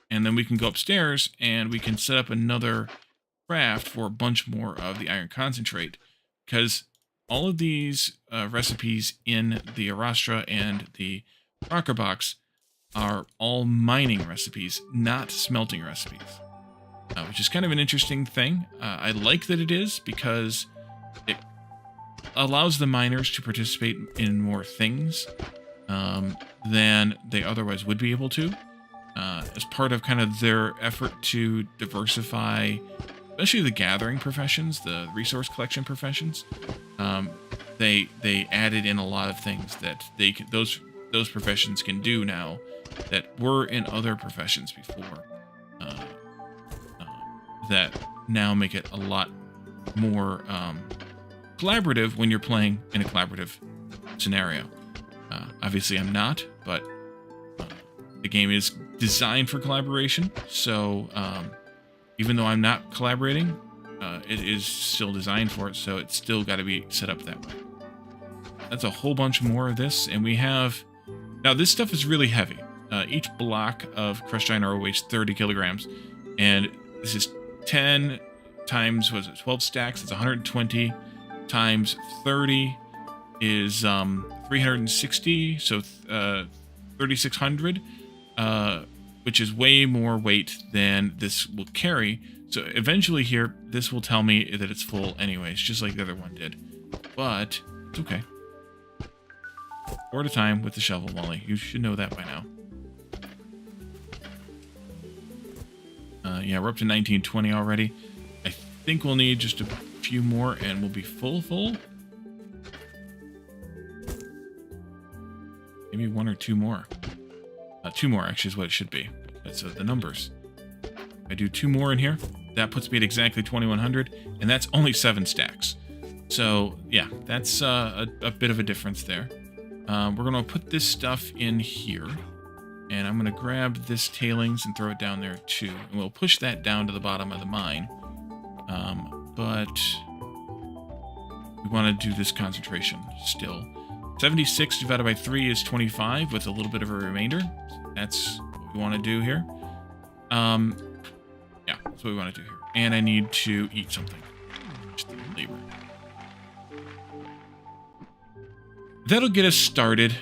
And then we can go upstairs, and we can set up another craft for a bunch more of the iron concentrate, because all of these recipes in the Arastra and the Rocker Box are all mining recipes, not smelting recipes, which is kind of an interesting thing. I like that it is, because it allows the miners to participate in more things than they otherwise would be able to, as part of kind of their effort to diversify, especially the gathering professions, the resource collection professions. They added in a lot of things that those professions can do now that were in other professions before, that now make it a lot more collaborative when you're playing in a collaborative scenario. Obviously I'm not, but the game is designed for collaboration, so even though I'm not collaborating, it is still designed for it, so it's still got to be set up that way. That's a whole bunch more of this, and we have... Now, this stuff is really heavy. Each block of crushed iron ore weighs 30 kilograms, and this is 10 times, was it 12 stacks? It's 120 times 30 is 360, so 3,600, which is way more weight than this will carry. So eventually here, this will tell me that it's full anyways, just like the other one did. But it's okay. 4 at a time with the shovel, Wally. You should know that by now. Yeah, we're up to 1920 already. I think we'll need just a few more and we'll be full. Maybe 1 or 2 more. 2 more actually is what it should be. That's the numbers. I do 2 more in here. That puts me at exactly 2,100, and that's only 7 stacks. So yeah, that's a bit of a difference there. We're gonna put this stuff in here, and I'm gonna grab this tailings and throw it down there too, and we'll push that down to the bottom of the mine. But we want to do this concentration still. 76 divided by 3 is 25 with a little bit of a remainder. That's what we want to do here. Yeah, that's what we want to do here. And I need to eat something. Just labor. That'll get us started.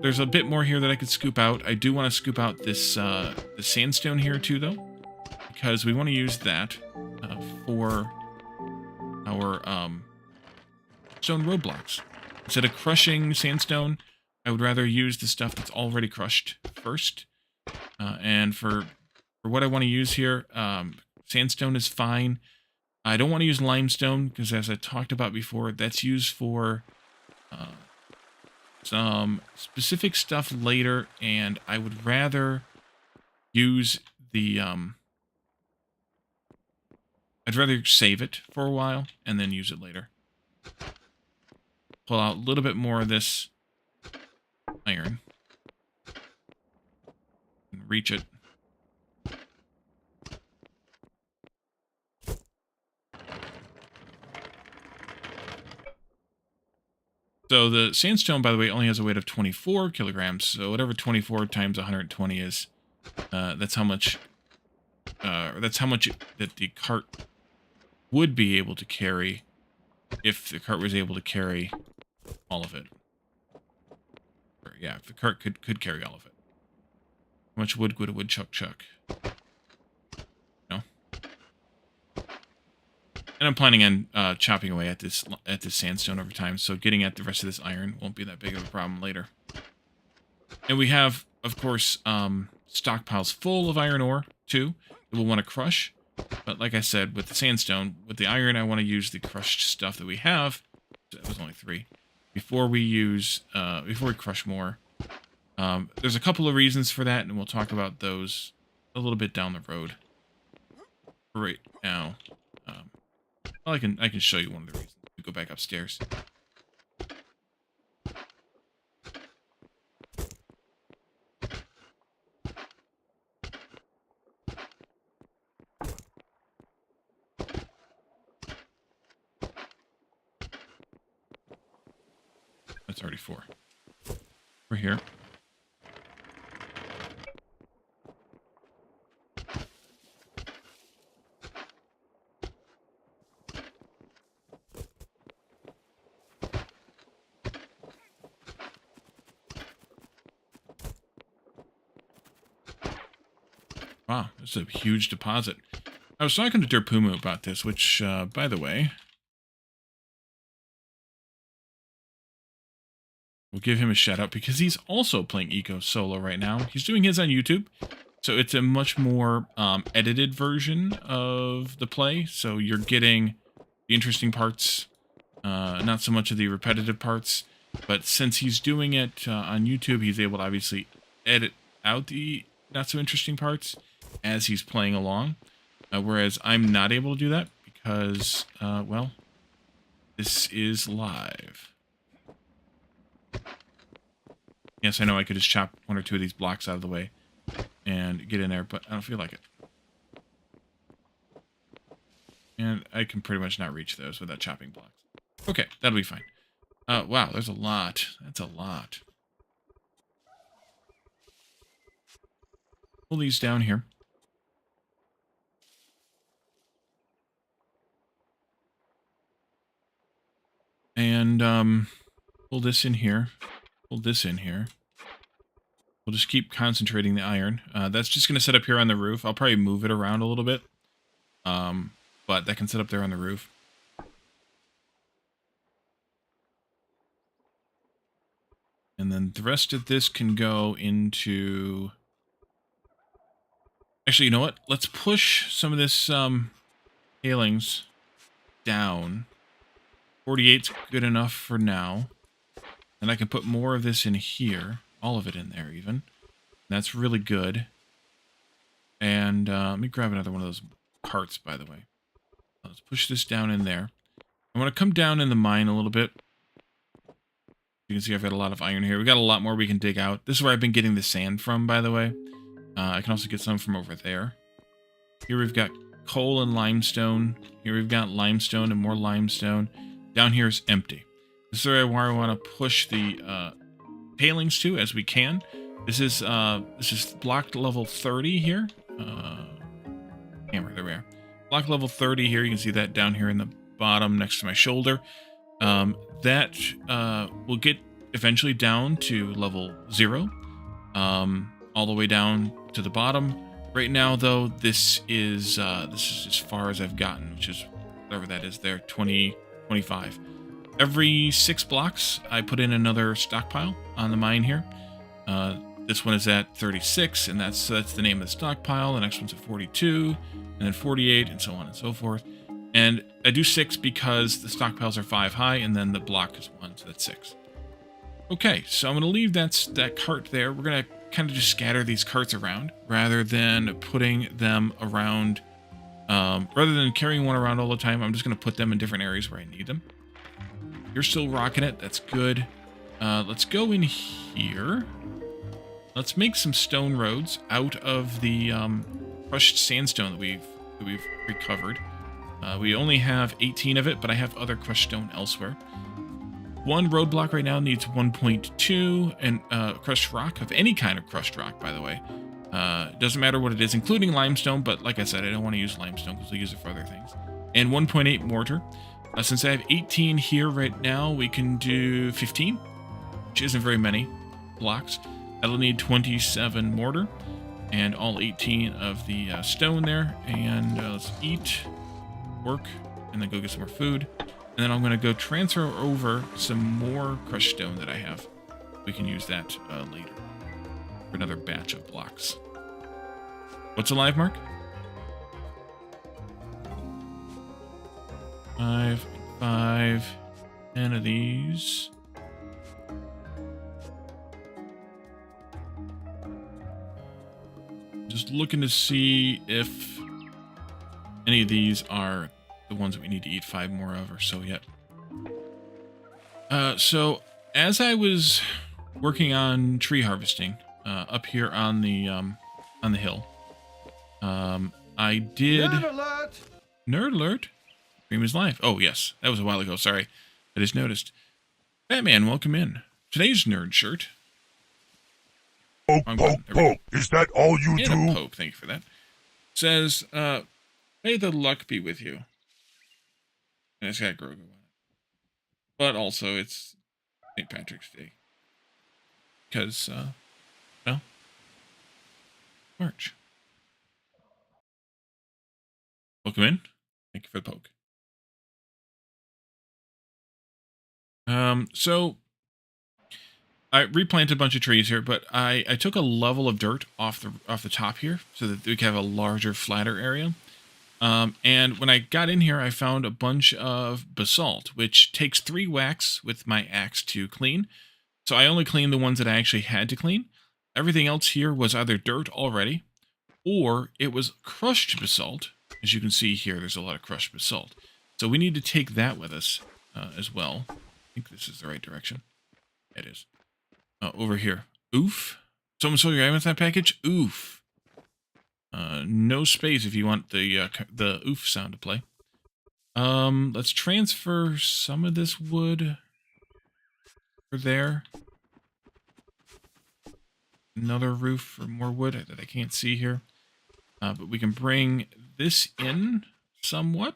there's a bit more here that I could scoop out. I do want to scoop out this the sandstone here too, though, because we want to use that for our stone roadblocks. Instead of crushing sandstone, I would rather use the stuff that's already crushed first. And for what I want to use here, sandstone is fine. I don't want to use limestone because, as I talked about before, that's used for some specific stuff later, and I would rather use the I'd rather save it for a while and then use it later. Pull out a little bit more of this iron and reach it. So the sandstone, by the way, only has a weight of 24 kilograms. So whatever 24 times 120 is, that's how much. That the cart would be able to carry if the cart was able to carry all of it. Or, yeah, if the cart could carry all of it. How much wood would a woodchuck chuck? No. And I'm planning on chopping away at this sandstone over time, so getting at the rest of this iron won't be that big of a problem later. And we have, of course, stockpiles full of iron ore too that we'll want to crush. But like I said, with the sandstone, with the iron, I want to use the crushed stuff that we have. That was only 3 before we crush more. There's a couple of reasons for that, and we'll talk about those a little bit down the road. Right now. Well, I can show you one of the reasons. We go back upstairs. That's already 4. We're here. Wow, this is a huge deposit. I was talking to Derpumu about this, which, by the way, we'll give him a shout out because he's also playing Eco solo right now. He's doing his on YouTube, so it's a much more edited version of the play. So you're getting the interesting parts, not so much of the repetitive parts. But since he's doing it on YouTube, he's able to obviously edit out the not so interesting parts as he's playing along. Whereas I'm not able to do that because, well, this is live. Yes, I know I could just chop 1 or 2 of these blocks out of the way and get in there, but I don't feel like it. And I can pretty much not reach those without chopping blocks. Okay, that'll be fine. Wow, there's a lot. That's a lot. Pull these down here. And pull this in here. Pull this in here. We'll just keep concentrating the iron. That's just going to set up here on the roof. I'll probably move it around a little bit. But that can set up there on the roof. And then the rest of this can go into... Actually, you know what? Let's push some of this tailings down. 48's good enough for now. And I can put more of this in here. All of it in there, even. That's really good. And let me grab another one of those carts, by the way. Let's push this down in there. I want to come down in the mine a little bit. You can see I've got a lot of iron here. We got a lot more we can dig out. This is where I've been getting the sand from, by the way. I can also get some from over there. Here we've got coal and limestone. Here we've got limestone and more limestone. Down here is empty. This is where I want to push the tailings to as we can. This is block level 30 here. Hammer, there we are. Block level 30 here. You can see that down here in the bottom next to my shoulder. That will get eventually down to level 0, all the way down to the bottom. Right now, though, this is as far as I've gotten, which is whatever that is there, 20, 25. Every 6 blocks, I put in another stockpile on the mine here. This one is at 36, and that's the name of the stockpile. The next one's at 42, and then 48, and so on and so forth. And I do 6 because the stockpiles are 5 high, and then the block is 1, so that's 6. Okay, so I'm going to leave that cart there. We're going to kind of just scatter these carts around rather than putting them around. Rather than carrying one around all the time, I'm just going to put them in different areas where I need them. You're still rocking it. That's good. Let's go in here. Let's make some stone roads out of the crushed sandstone that we've recovered. We only have 18 of it, but I have other crushed stone elsewhere. One roadblock right now needs 1.2, and crushed rock, of any kind of crushed rock, by the way. Doesn't matter what it is, including limestone, but like I said, I don't want to use limestone because we'll use it for other things. And 1.8 mortar. Since I have 18 here right now, we can do 15, which isn't very many blocks. That'll need 27 mortar, and all 18 of the stone there. And let's eat, work, and then go get some more food. And then I'm going to go transfer over some more crushed stone that I have. We can use that later for another batch of blocks. What's alive, Mark? 5, 5, 10 of these. Just looking to see if any of these are the ones that we need to eat 5 more of or so yet. So as I was working on tree harvesting up here on the hill, I did nerd alert. Stream is live. Oh yes, that was a while ago. Sorry, I just noticed. Batman, welcome in. Today's nerd shirt. Poke, poke, poke. Is that all you do? And a poke. Thank you for that. Says, may the luck be with you. And it's got Grogu on it. But also, it's St. Patrick's Day. Because, well, March. Welcome in. Thank you for the poke. So I replanted a bunch of trees here, but I took a level of dirt off the top here so that we can have a larger, flatter area. And when I got in here, I found a bunch of basalt, which takes 3 whacks with my axe to clean. So I only cleaned the ones that I actually had to clean. Everything else here was either dirt already, or it was crushed basalt. As you can see here, there's a lot of crushed basalt. So we need to take that with us as well. I think this is the right direction. It is. Over here. Oof. Someone stole your Amazon package? Oof. No space if you want the oof sound to play. Let's transfer some of this wood over there. Another roof for more wood that I can't see here. But we can bring this in somewhat.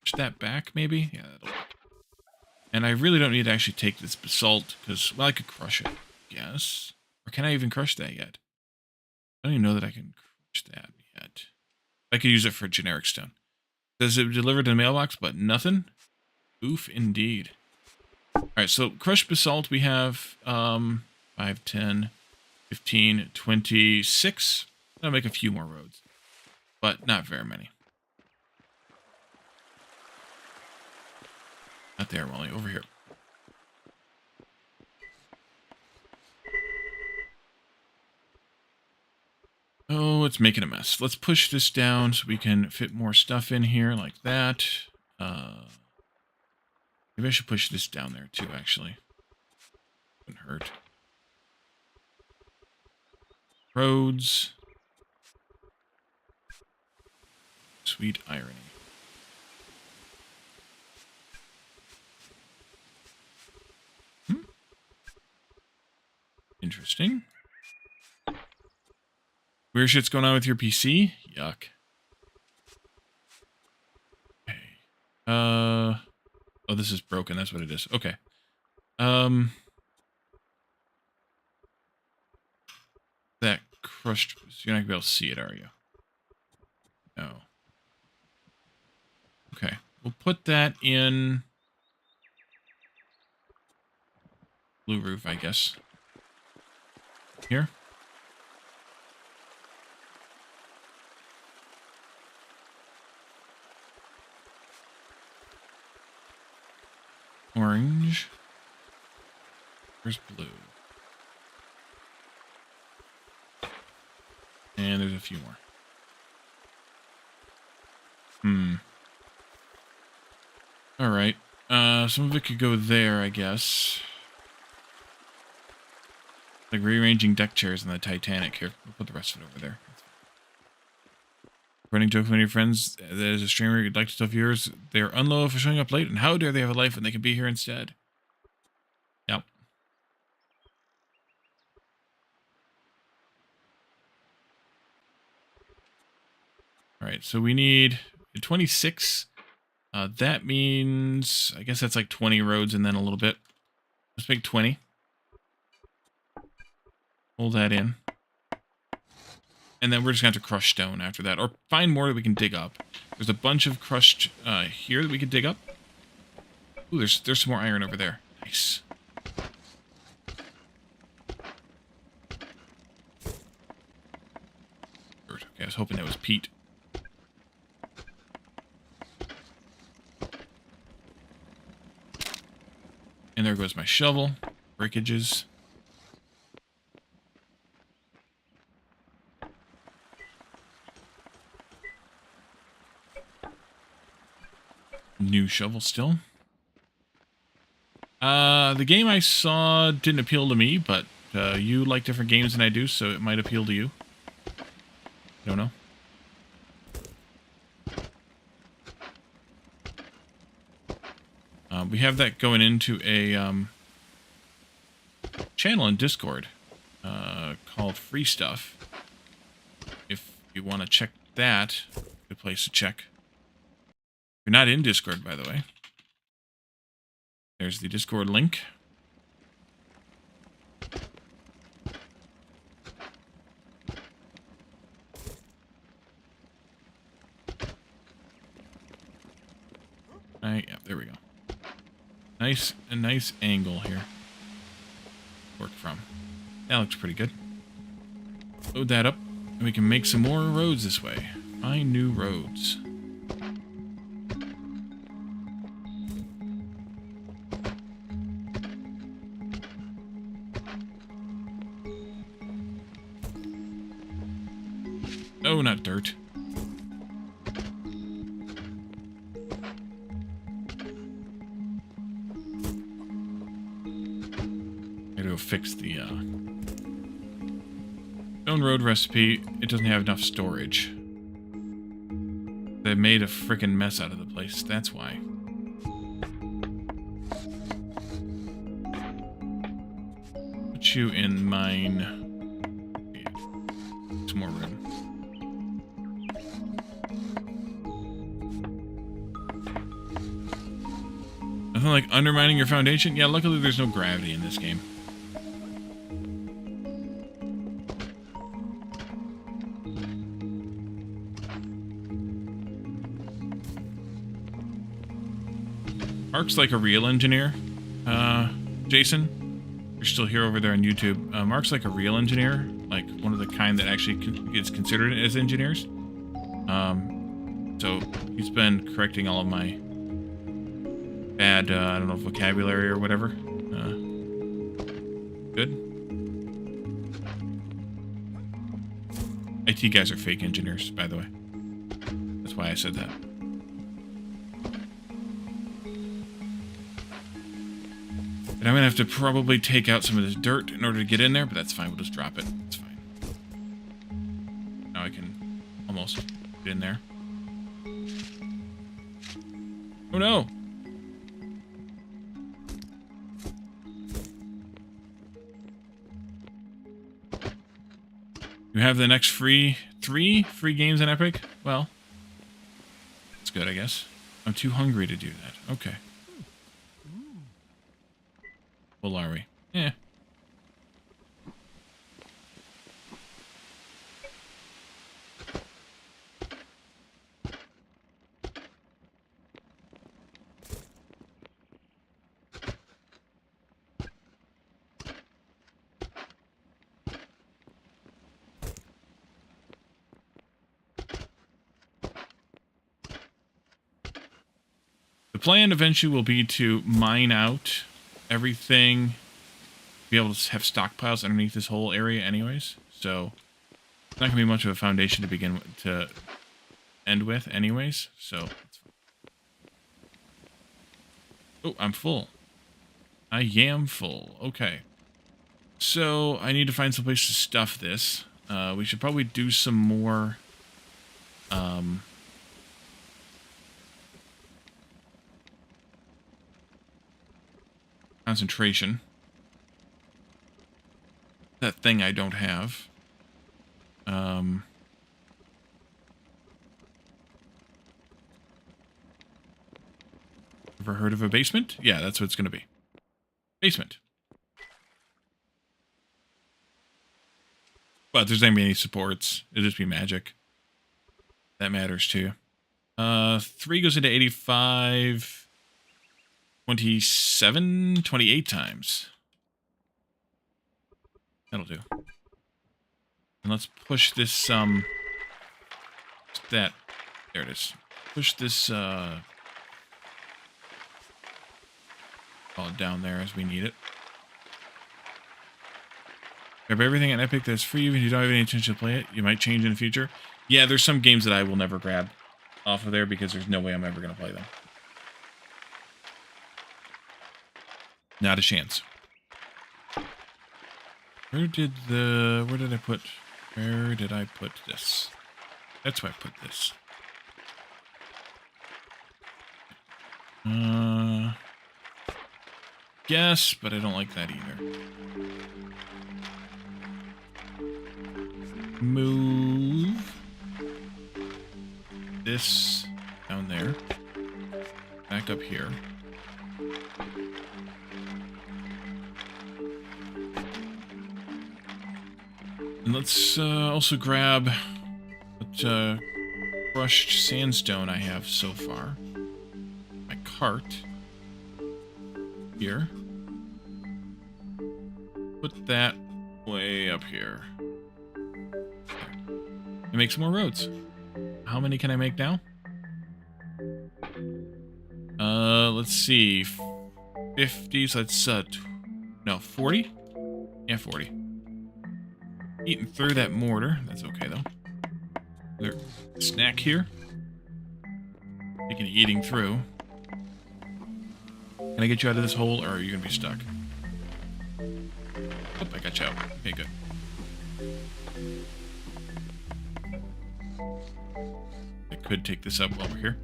Push that back, maybe? Yeah, that'll work. And I really don't need to actually take this basalt, because, well, I could crush it, yes. Or can I even crush that yet? I don't even know that I can crush that yet. I could use it for generic stone. Does it deliver to the mailbox, but nothing? Oof, indeed. Alright, so crushed basalt, we have 5, 10, 15, 26. I'll make a few more roads, but not very many. Not there, Wally. Over here. Oh, it's making a mess. Let's push this down so we can fit more stuff in here like that. Maybe I should push this down there too, actually. Wouldn't hurt. Roads. Sweet irony. Interesting. Weird shit's going on with your PC? Yuck. Okay. Oh, this is broken. That's what it is. Okay. crushed. So you're not gonna be able to see it, are you? No. Okay. We'll put that in blue roof, I guess. Here. Orange. Where's blue? And there's a few more. Alright. Some of it could go there, I guess. Like rearranging deck chairs in the Titanic here. We'll put the rest of it over there. Running joke with one of your friends that is a streamer you'd like to tell viewers they're unlow for showing up late, and how dare they have a life when they can be here instead? Yep. Alright, so we need 26. That means, I guess that's like 20 roads and then a little bit. Let's make 20. Hold that in. And then we're just going to have to crush stone after that. Or find more that we can dig up. There's a bunch of crushed here that we could dig up. Ooh, there's some more iron over there. Nice. Okay, I was hoping that was peat. And there goes my shovel. Breakages. New shovel still. The game I saw didn't appeal to me, but you like different games than I do, so it might appeal to you. I don't know. We have that going into a channel in Discord called Free Stuff. If you want to check that, good place to check. You're not in Discord, by the way. There's the Discord link. Yeah, there we go. A nice angle here. Work from. That looks pretty good. Load that up, and we can make some more roads this way. Find new roads. No, not dirt. Gotta go fix the stone road recipe. It doesn't have enough storage. They made a freaking mess out of the place. That's why. Put you in mine. Some more room. Nothing like undermining your foundation? Yeah, luckily there's no gravity in this game. Mark's like a real engineer. Jason, you're still here over there on YouTube. Mark's like a real engineer, like one of the kind that actually gets considered as engineers. So he's been correcting all of my bad, I don't know, vocabulary or whatever. Good. IT guys are fake engineers, by the way. That's why I said that. And I'm going to have to probably take out some of this dirt in order to get in there, but that's fine. We'll just drop it. It's fine. Now I can almost get in there. Oh no! You have the next three free games in Epic? Well, that's good, I guess. I'm too hungry to do that. Okay. Well, are we? Yeah. plan eventually will be to mine out everything, be able to have stockpiles underneath this whole area anyways. So it's not going to be much of a foundation to begin with, to end with anyways. So, oh, I'm full. I am full. Okay. So I need to find some place to stuff this. We should probably do some more concentration. That thing I don't have. Ever heard of a basement? Yeah, that's what it's going to be. Basement. But if there's not going to be any supports, it'll just be magic. That matters too. 3 goes into 85, 27, 28 times. That'll do. And let's push this, that, there it is. Push this, all down there as we need it. Grab everything at Epic that's free even if you don't have any intention to play it. You might change in the future. Yeah, there's some games that I will never grab off of there because there's no way I'm ever going to play them. Not a chance. Where did I put this? That's where I put this. Guess, but I don't like that either. Move this down there. Back up here. And let's also grab what crushed sandstone I have so far. My cart. Here. Put that way up here. And make some more roads. How many can I make now? Let's see. 50, so that's, no, 40? Yeah, 40. Eating through that mortar. That's okay, though. There, snack here. Speaking of eating through. Can I get you out of this hole, or are you going to be stuck? Oh, I got you out. Okay, good. I could take this up while we're here.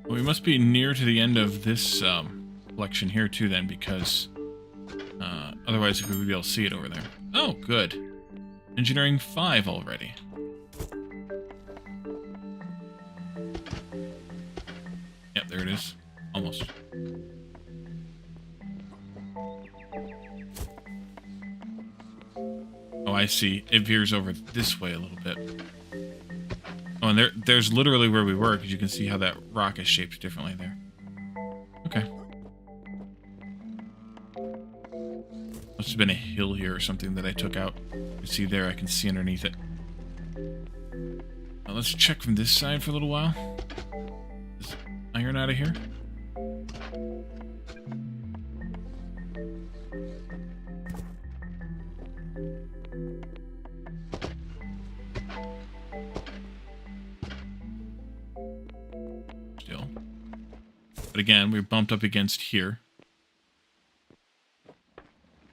Well, we must be near to the end of this collection here too then, because otherwise we would be able to see it over there. Oh, good. Engineering 5 already. Yep, there it is. Almost. Oh, I see. It veers over this way a little bit. Oh, and there's literally where we were, because you can see how that rock is shaped differently there. Okay. Must have been a hill here or something that I took out. You can see there, I can see underneath it. Now let's check from this side for a little while. Is iron out of here? Still. But again, we bumped up against here.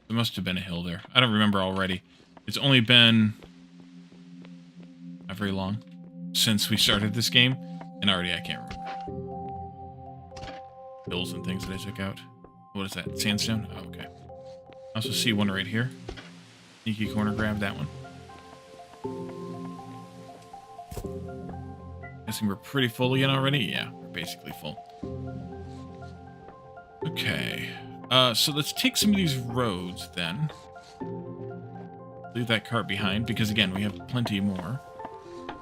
There must have been a hill there. I don't remember already. It's only been not very long since we started this game, and already I can't remember. Hills and things that I took out. What is that? Sandstone? Oh, okay. I also see one right here. Sneaky corner grab that one. Guessing we're pretty full again already? Yeah, we're basically full. Okay. So let's take some of these roads then. Leave that cart behind because, again, we have plenty more.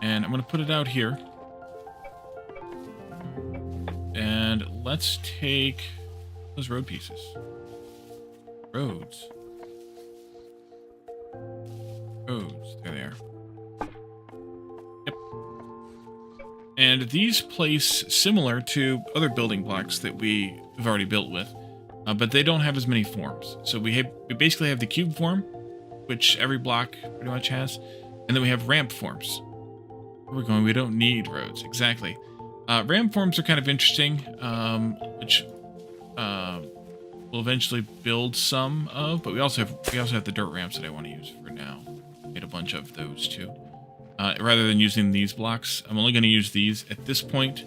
And I'm going to put it out here. And let's take those road pieces. Roads. Roads. There they are. Yep. And these place similar to other building blocks that we have already built with, but they don't have as many forms. So we basically have the cube form, which every block pretty much has, and then we have ramp forms. Where we're going, we don't need roads. Exactly. Ramp forms are kind of interesting, which we'll eventually build some of, but we also have the dirt ramps that I want to use for now. Made a bunch of those too. Rather than using these blocks, I'm only going to use these at this point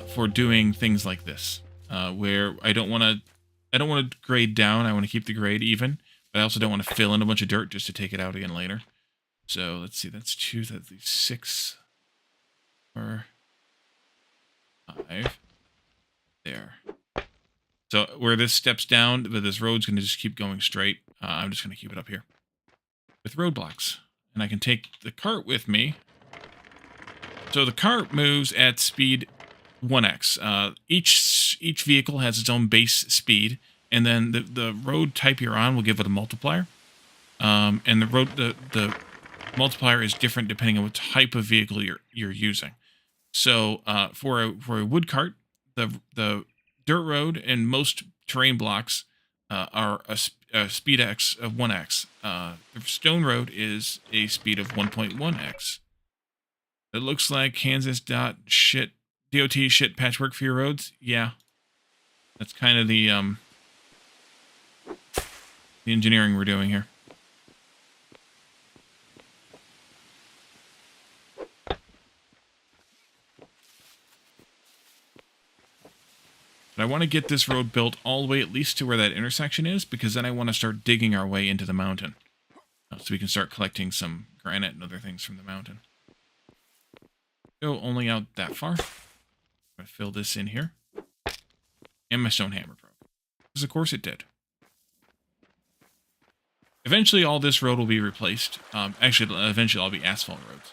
for doing things like this, where I don't want to grade down. I want to keep the grade even, but I also don't want to fill in a bunch of dirt just to take it out again later. So let's see. That's 2. That's 6 or 5. There. So where this steps down, but this road's going to just keep going straight. I'm just going to keep it up here with roadblocks. And I can take the cart with me. So the cart moves at speed 1x. Each vehicle has its own base speed, and then the road type you're on will give it a multiplier. And the multiplier is different depending on what type of vehicle you're using. So for a wood cart, the dirt road and most terrain blocks are a speed x of 1x. The stone road is a speed of 1.1x. It looks like Kansas DOT shit patchwork for your roads. Yeah, that's kind of the engineering we're doing here. But I want to get this road built all the way at least to where that intersection is, because then I want to start digging our way into the mountain. So we can start collecting some granite and other things from the mountain. Go only out that far. I'm going to fill this in here. And my stone hammer broke. Because of course it did. Eventually all this road will be replaced. Actually, eventually all be asphalt roads.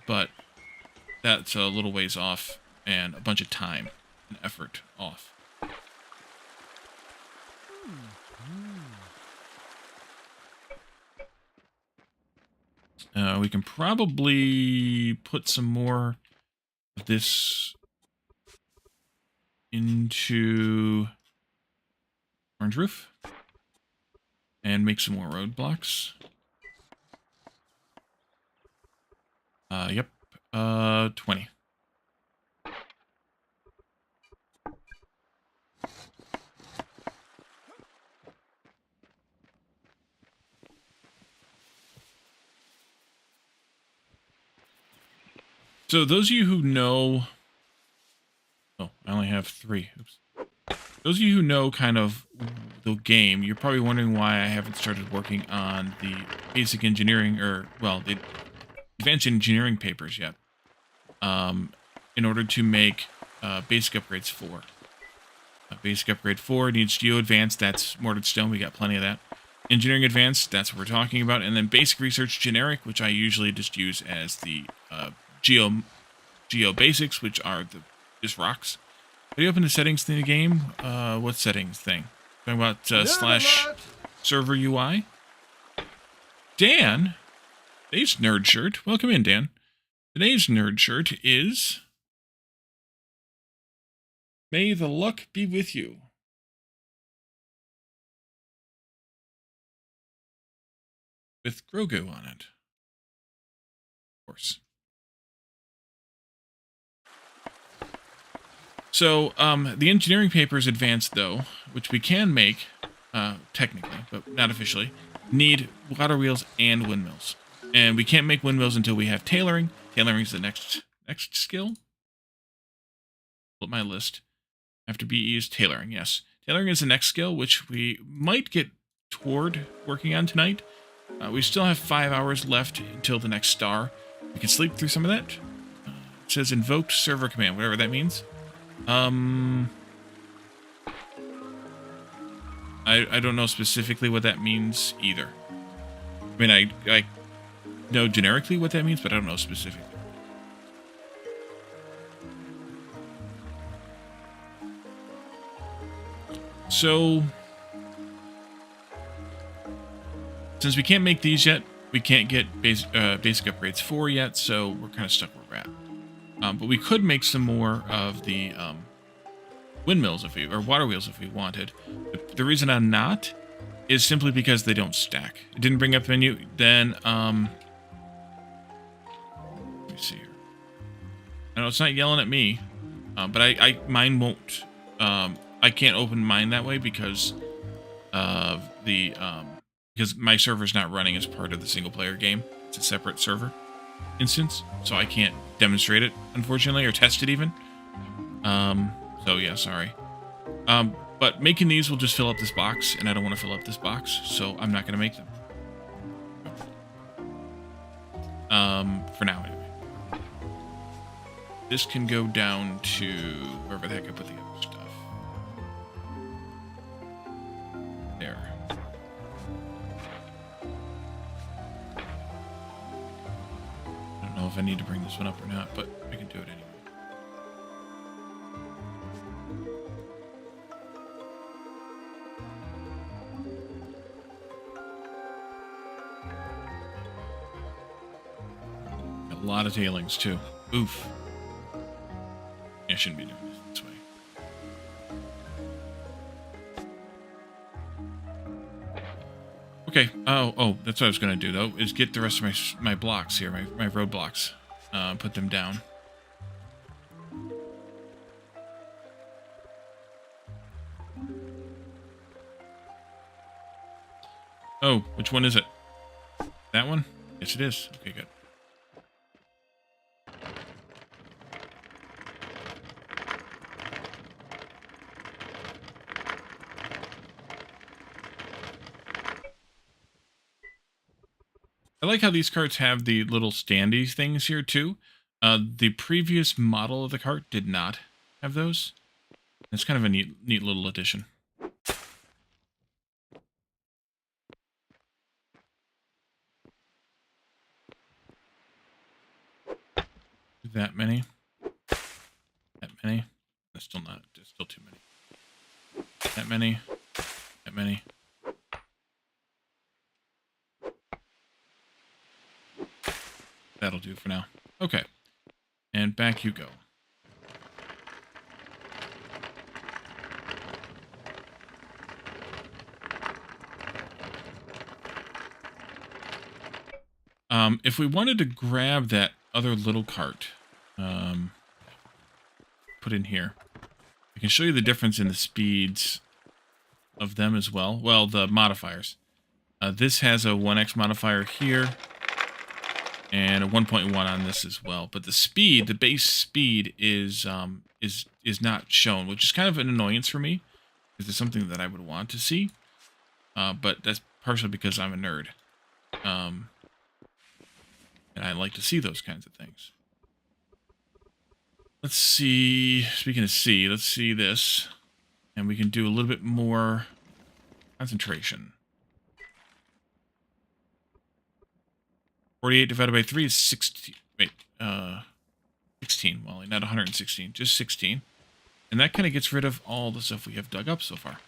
But that's a little ways off and a bunch of time and effort off. We can probably put some more of this into orange roof and make some more roadblocks. Yep. 20. So those of you who know... Oh, I only have 3. Oops. Those of you who know kind of the game, you're probably wondering why I haven't started working on the basic engineering, or, well, the advanced engineering papers yet, in order to make basic upgrades 4. Basic upgrade 4 needs Geo Advanced, that's mortared stone, we got plenty of that. Engineering Advanced, that's what we're talking about, and then Basic Research Generic, which I usually just use as the Geo Basics, which are just rocks. Are you open to settings in the game? What settings thing? Talking about slash server UI? Dan? Today's nerd shirt. Welcome in, Dan. Today's nerd shirt is... May the luck be with you. With Grogu on it. Of course. So, the engineering paper is advanced, though, which we can make, technically, but not officially, need Waterwheels and windmills. And we can't make windmills until we have tailoring. Tailoring is the next skill. Flip my list. After BE is tailoring, yes. Tailoring is the next skill, which we might get toward working on tonight. We still have 5 hours left until the next star. We can sleep through some of that. It says invoked server command, whatever that means. I don't know specifically what that means either. I mean, I know generically what that means, but I don't know specifically. So, since we can't make these yet, we can't get basic upgrades 4 yet, so we're kind of stuck where we're at. But we could make some more of the windmills or water wheels if we wanted. The reason I'm not is simply because they don't stack. It didn't bring up the menu. Then, let me see here. I know it's not yelling at me, but mine won't. I can't open mine that way because of the because my server's not running as part of the single player game. It's a separate server instance, so I can't demonstrate it, unfortunately, or test it even. So yeah, sorry. But making these will just fill up this box, and I don't want to fill up this box, so I'm not going to make them. For now, anyway. This can go down to wherever the heck I put the other stuff. There. I don't know if I need to bring this one up or not, but I can do it anyway. A lot of tailings too. Oof. I shouldn't be doing this way. Okay. Oh, that's what I was gonna do though. Is get the rest of my blocks here, my road blocks. Put them down. Oh, which one is it? That one? Yes, it is. Okay, good. I like how these carts have the little standy things here too. The previous model of the cart did not have those. It's kind of a neat little addition. That many. That many. That's still not. There's still too many. That many. That many. That'll do for now. Okay. And back you go. If we wanted to grab that other little cart, put in here, I can show you the difference in the speeds of them as well. Well, the modifiers. This has a 1x modifier here, and a 1.1 on this as well. But the speed, the base speed, is not shown, which is kind of an annoyance for me, because it's something that I would want to see. But that's partially because I'm a nerd. And I like to see those kinds of things. Let's see. Speaking of C, let's see this. And we can do a little bit more concentration. 48 divided by 3 is 16. Wait, 16, Wally, not 116, just 16. And that kind of gets rid of all the stuff we have dug up so far.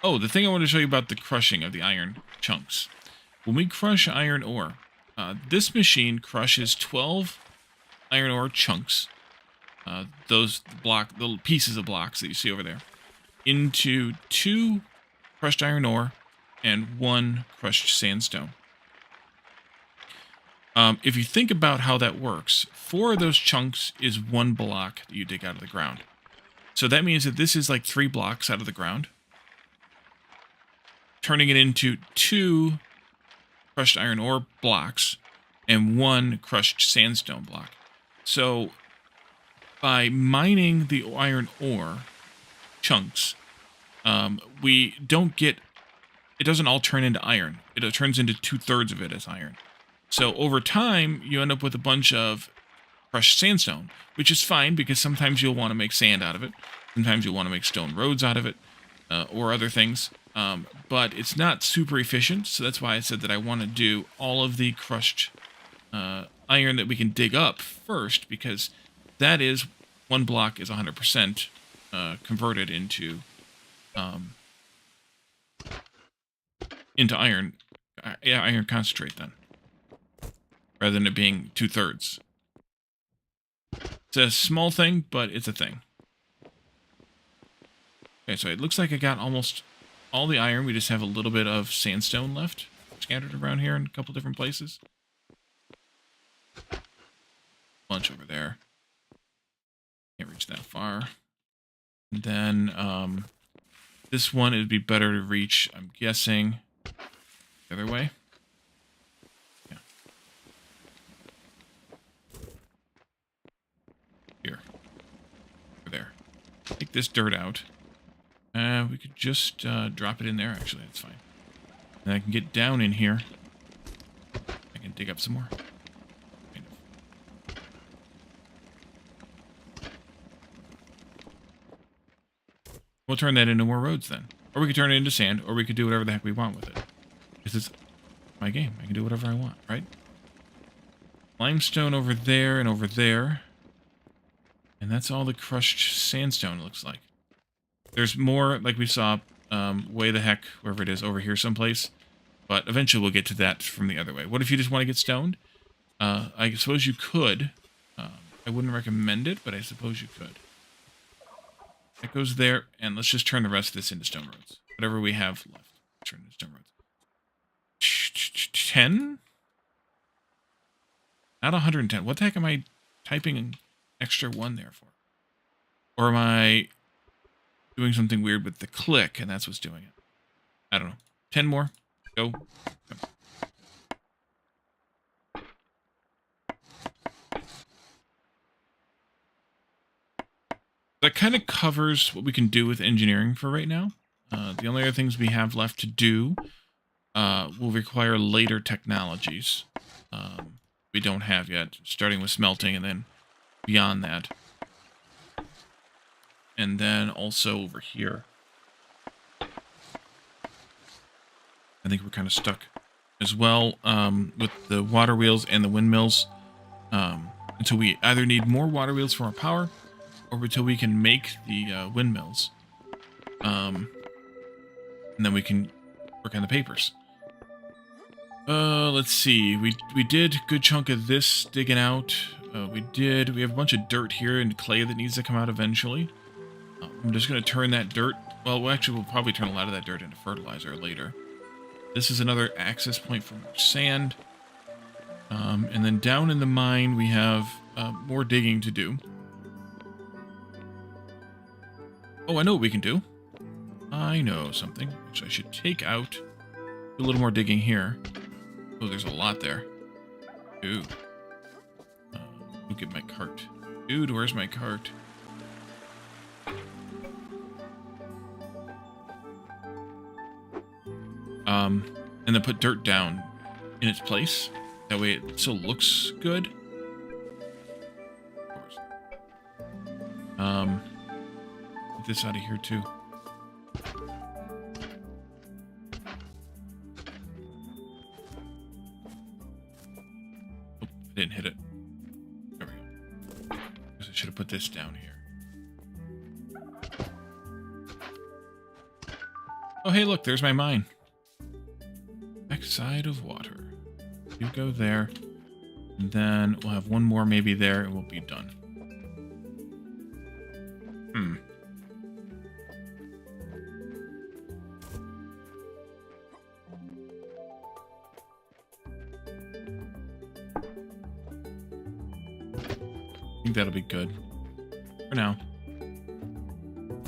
Oh, the thing I wanted to show you about the crushing of the iron chunks. When we crush iron ore, this machine crushes 12 iron ore chunks, those little pieces of blocks that you see over there, into 2 crushed iron ore and 1 crushed sandstone. If you think about how that works, 4 of those chunks is 1 block that you dig out of the ground. So that means that this is like 3 blocks out of the ground, turning it into 2 crushed iron ore blocks and 1 crushed sandstone block. So by mining the iron ore chunks, we don't get, it doesn't all turn into iron. It turns into 2/3 of it as iron. So over time, you end up with a bunch of crushed sandstone, which is fine because sometimes you'll want to make sand out of it. Sometimes you'll want to make stone roads out of it, or other things. But it's not super efficient, so that's why I said that I want to do all of the crushed iron that we can dig up first, because that is, one block is 100% converted into iron, iron concentrate then, rather than it being 2/3. It's a small thing, but it's a thing. Okay, so it looks like I got almost all the iron. We just have a little bit of sandstone left, scattered around here in a couple different places. Bunch over there. Can't reach that far. And then this one, it'd be better to reach, I'm guessing, the other way. Yeah. Here. Over there. Take this dirt out. We could just drop it in there, actually, that's fine. And I can get down in here. I can dig up some more. Kind of. We'll turn that into more roads then. Or we could turn it into sand, or we could do whatever the heck we want with it. This is my game. I can do whatever I want, right? Limestone over there and over there. And that's all the crushed sandstone, it looks like. There's more, like we saw, way the heck, wherever it is, over here someplace. But eventually we'll get to that from the other way. What if you just want to get stoned? I suppose you could. I wouldn't recommend it, but I suppose you could. That goes there, and let's just turn the rest of this into stone roads. Whatever we have left, turn into stone roads. 10? Not 110. What the heck am I typing an extra 1 there for? Or am I doing something weird with the click, and that's what's doing it? I don't know. 10 more. Go. That kind of covers what we can do with engineering for right now. The only other things we have left to do will require later technologies we don't have yet, starting with smelting and then beyond that. And then also over here, I think we're kind of stuck as well with the water wheels and the windmills until we either need more water wheels for our power or until we can make the windmills. And then we can work on the papers. Let's see. We did a good chunk of this digging out. We have a bunch of dirt here and clay that needs to come out eventually. I'm just going to turn that dirt... Well, actually, we'll probably turn a lot of that dirt into fertilizer later. This is another access point for more sand. And then down in the mine, we have more digging to do. Oh, I know what we can do. I know something. Which I should take out. Do a little more digging here. Oh, there's a lot there. Ooh. Look at my cart. Dude, where's my cart? And then put dirt down in its place. That way it still looks good. Of course. Get this out of here too. Oh, I didn't hit it. There we go. Guess I should have put this down here. Oh, hey, look, there's my mine. Backside of water. You go there. And then we'll have one more maybe there and we'll be done. I think that'll be good. For now.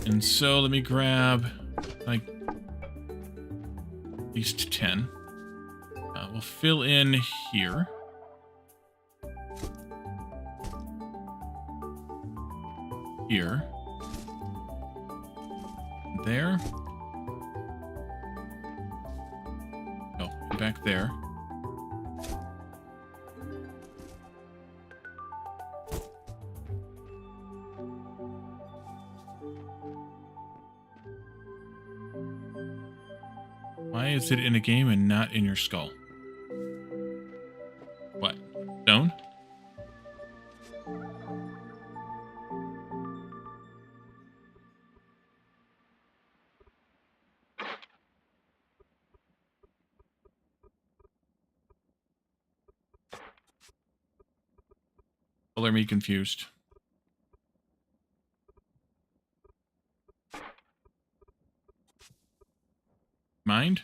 And so let me grab like at least 10. We'll fill in here. Here. There. Oh, back there. is it in a game and not in your skull? What? Stone? Color me confused. Mind?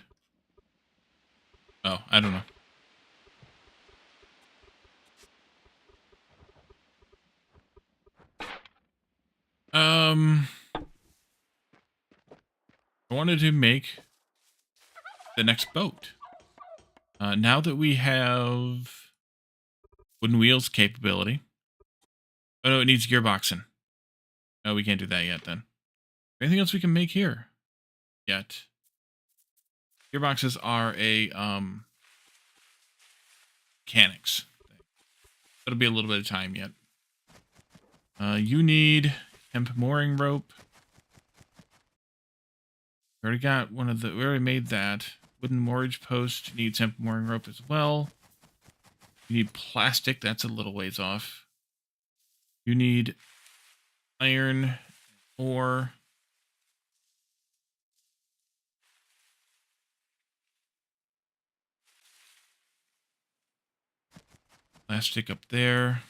Oh, I don't know. I wanted to make the next boat. Now that we have wooden wheels capability. Oh no, it needs gearboxing. Oh, we can't do that yet then. Anything else we can make here? Yet. Gearboxes are a mechanics thing. That'll be a little bit of time yet. You need hemp mooring rope. We already got one of the. We already made that. Wooden moorage post needs hemp mooring rope as well. You need plastic. That's a little ways off. You need iron ore. Plastic up there.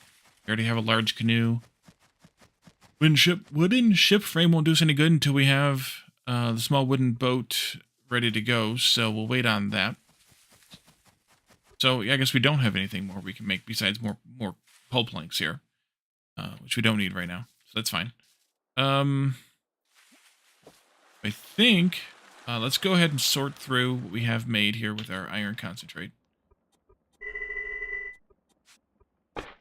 We already have a large canoe. Wooden ship frame won't do us any good until we have the small wooden boat ready to go, so we'll wait on that. So yeah, I guess we don't have anything more we can make besides more hull planks here, which we don't need right now, so that's fine. I think let's go ahead and sort through what we have made here with our iron concentrate.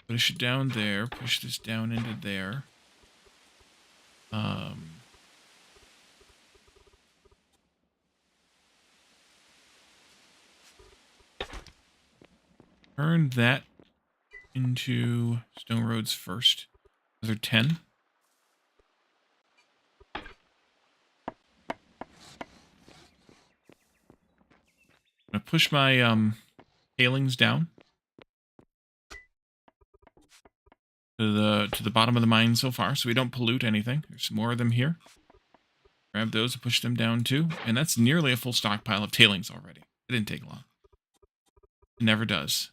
Push it down there. Push this down into there. Turn that into stone roads first. Those are 10. I'm gonna push my tailings down to the bottom of the mine so far, so we don't pollute anything. There's some more of them here. Grab those and push them down too, and that's nearly a full stockpile of tailings already. It didn't take long. It never does.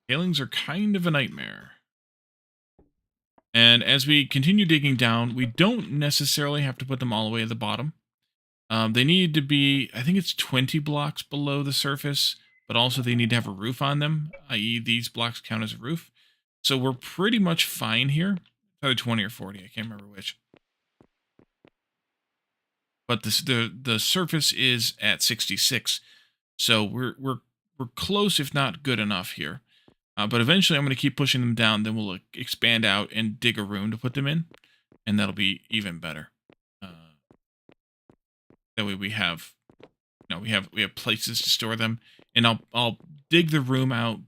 Tailings are kind of a nightmare. And as we continue digging down, we don't necessarily have to put them all the way at the bottom. They need to be, I think it's 20 blocks below the surface, but also they need to have a roof on them, i.e. these blocks count as a roof. So we're pretty much fine here. It's either 20 or 40, I can't remember which. But the surface is at 66, so we're close, if not good enough here. But eventually I'm going to keep pushing them down, then we'll expand out and dig a room to put them in, and that'll be even better. That way we have, we have places to store them, and I'll dig the room out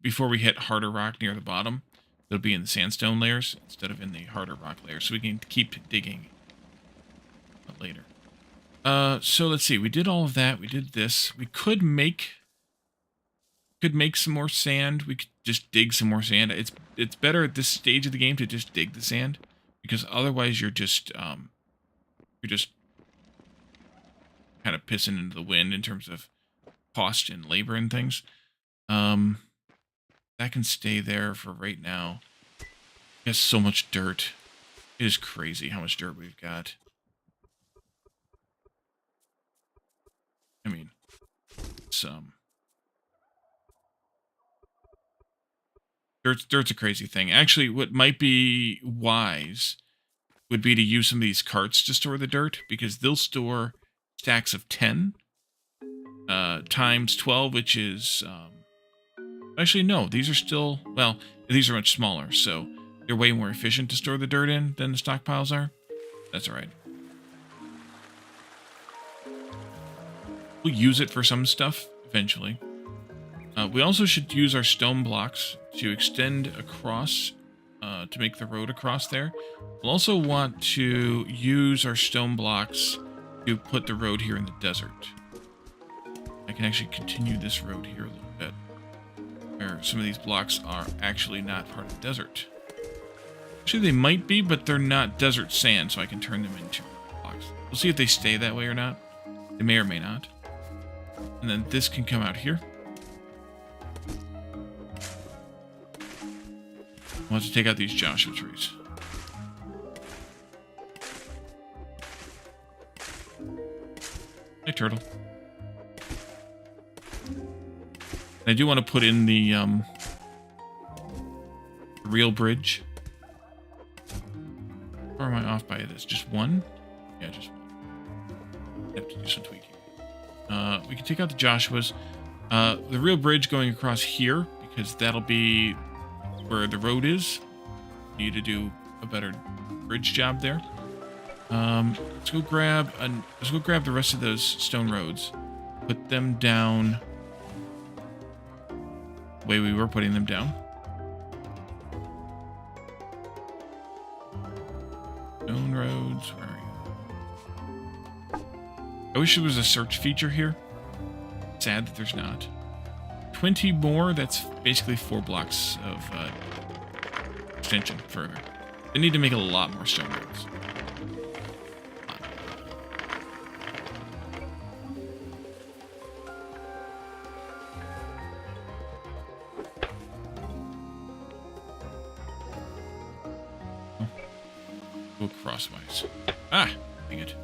before we hit harder rock near the bottom. It'll be in the sandstone layers instead of in the harder rock layers, so we can keep digging later. So let's see. We did all of that. We did this. We could make some more sand. We could just dig some more sand. It's better at this stage of the game to just dig the sand, because otherwise you're just kind of pissing into the wind in terms of cost and labor and things. That can stay there for right now. There's so much dirt. It is crazy how much dirt we've got. I mean, dirt's a crazy thing. Actually, what might be wise would be to use some of these carts to store the dirt, because they'll store stacks of 10 times 12, which is actually no, these are still, well, these are much smaller, so they're way more efficient to store the dirt in than the stockpiles are. That's all right. We'll use it for some stuff eventually. We also should use our stone blocks to extend across to make the road across there. We'll also want to use our stone blocks to put the road here in the desert. I can actually continue this road here a little bit, where some of these blocks are actually not part of the desert. Actually, they might be, but they're not desert sand, so I can turn them into blocks. We'll see if they stay that way or not. They may or may not. And then this can come out here. We'll have to take out these Joshua trees. Hey, turtle. I do want to put in the real bridge. Or am I off by this? Just one? Yeah, just one. I have to do some tweaking. We can take out the Joshuas. The real bridge going across here, because that'll be where the road is. Need to do a better bridge job there. Let's go grab the rest of those stone roads. Put them down the way we were putting them down. Stone roads, where are you? I wish there was a search feature here. Sad that there's not. 20 more, that's basically 4 blocks of extension further. They need to make a lot more stone roads. Go crosswise. Ah, dang it.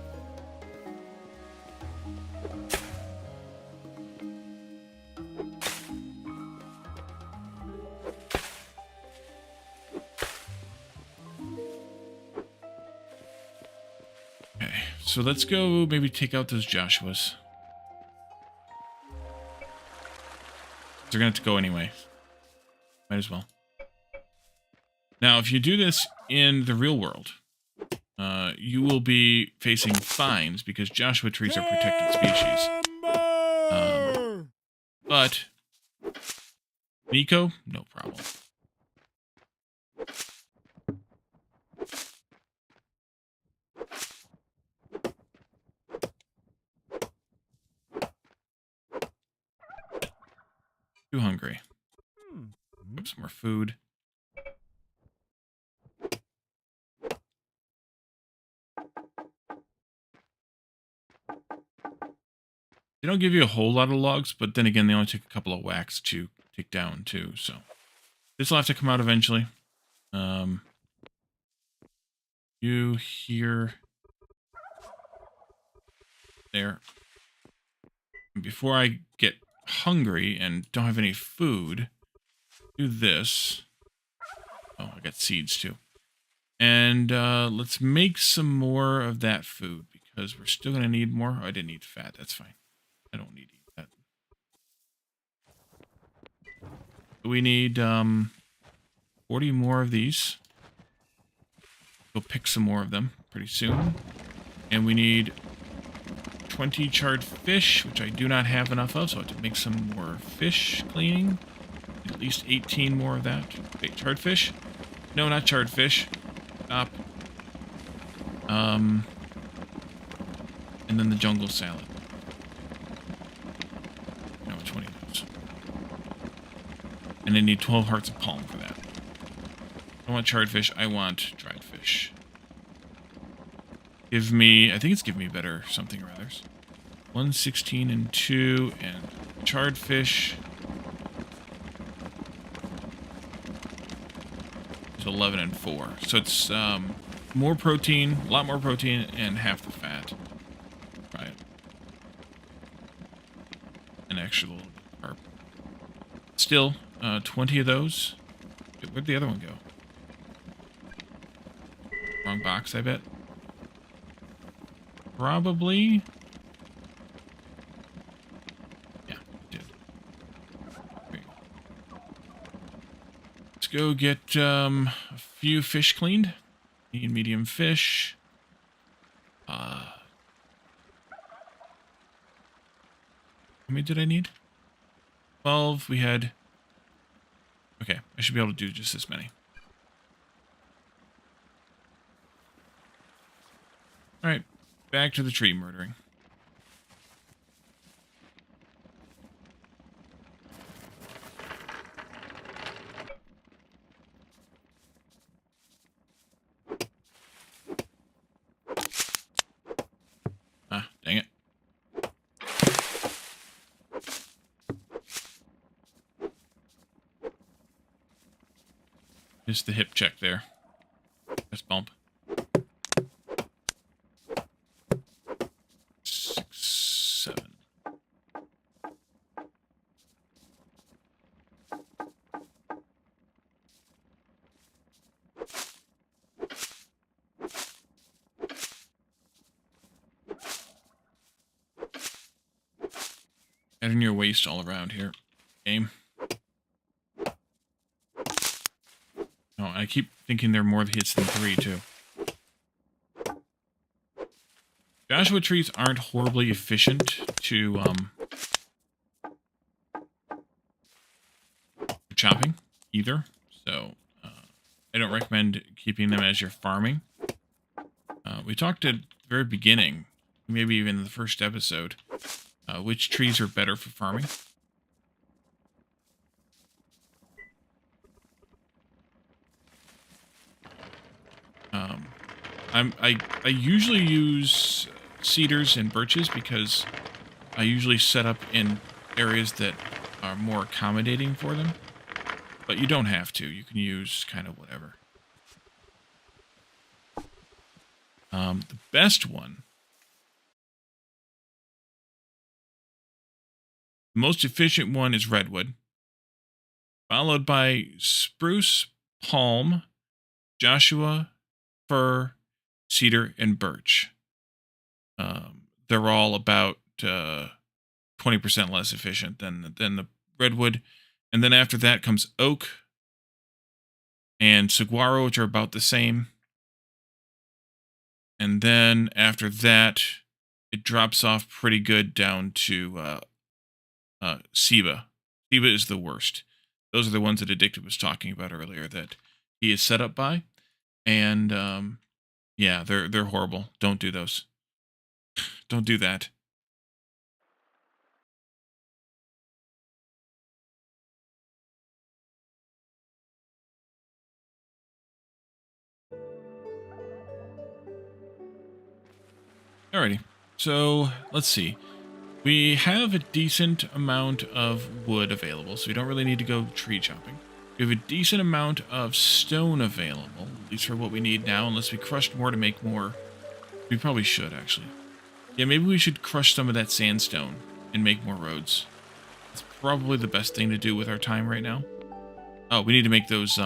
Okay, so let's go maybe take out those Joshuas. They're gonna have to go anyway. Might as well. Now, if you do this in the real world, you will be facing fines because Joshua trees are protected species. But Nico, no problem. Too hungry. Grab some more food. They don't give you a whole lot of logs, but then again, they only take a couple of whacks to take down too, so. This will have to come out eventually. You here. There. And before I get hungry and don't have any food, do this. Oh, I got seeds too. And let's make some more of that food because we're still going to need more. Oh, I didn't need fat. That's fine. I don't need to eat that. We need 40 more of these. Go pick some more of them pretty soon. And we need 20 charred fish, which I do not have enough of, so I have to make some more fish cleaning. At least 18 more of that. Wait, charred fish? No, not charred fish. Stop. And then the jungle salad. No, 20 of those. And I need 12 hearts of palm for that. I don't want charred fish, I want dried fish. Give me, I think it's give me better something or others. 116 and 2, and charred fish. It's 11 and 4. So it's more protein, a lot more protein, and half the fat. Right. An extra little carb. Still, 20 of those. Where'd the other one go? Wrong box, I bet. Probably. Yeah, it did. There you go. Let's go get a few fish cleaned. Need medium fish. How many did I need? 12. We had. Okay, I should be able to do just this many. All right. back to the tree murdering. Ah, dang it. Just the hip check there. Just bump. 6, 7. Adding your waste all around here. Game. Oh, I keep thinking there are more hits than 3, too. Joshua trees aren't horribly efficient to chopping either, so I don't recommend keeping them as you're farming. We talked at the very beginning, maybe even in the first episode, which trees are better for farming. I usually use cedars and birches because I usually set up in areas that are more accommodating for them. But you don't have to. You can use kind of whatever. The best one, the most efficient one is redwood, followed by spruce, palm, Joshua, fir, cedar, and birch. They're all about 20% less efficient than the redwood. And then after that comes oak and saguaro, which are about the same. And then after that, it drops off pretty good down to ceiba. Ceiba is the worst. Those are the ones that Addicted was talking about earlier that he is set up by. And yeah, they're horrible. Don't do those. Don't do that. Alrighty, so let's see. We have a decent amount of wood available, so we don't really need to go tree chopping. We have a decent amount of stone available, at least for what we need now, unless we crushed more to make more. We probably should, actually. Yeah, maybe we should crush some of that sandstone and make more roads. That's probably the best thing to do with our time right now. Oh, we need to make those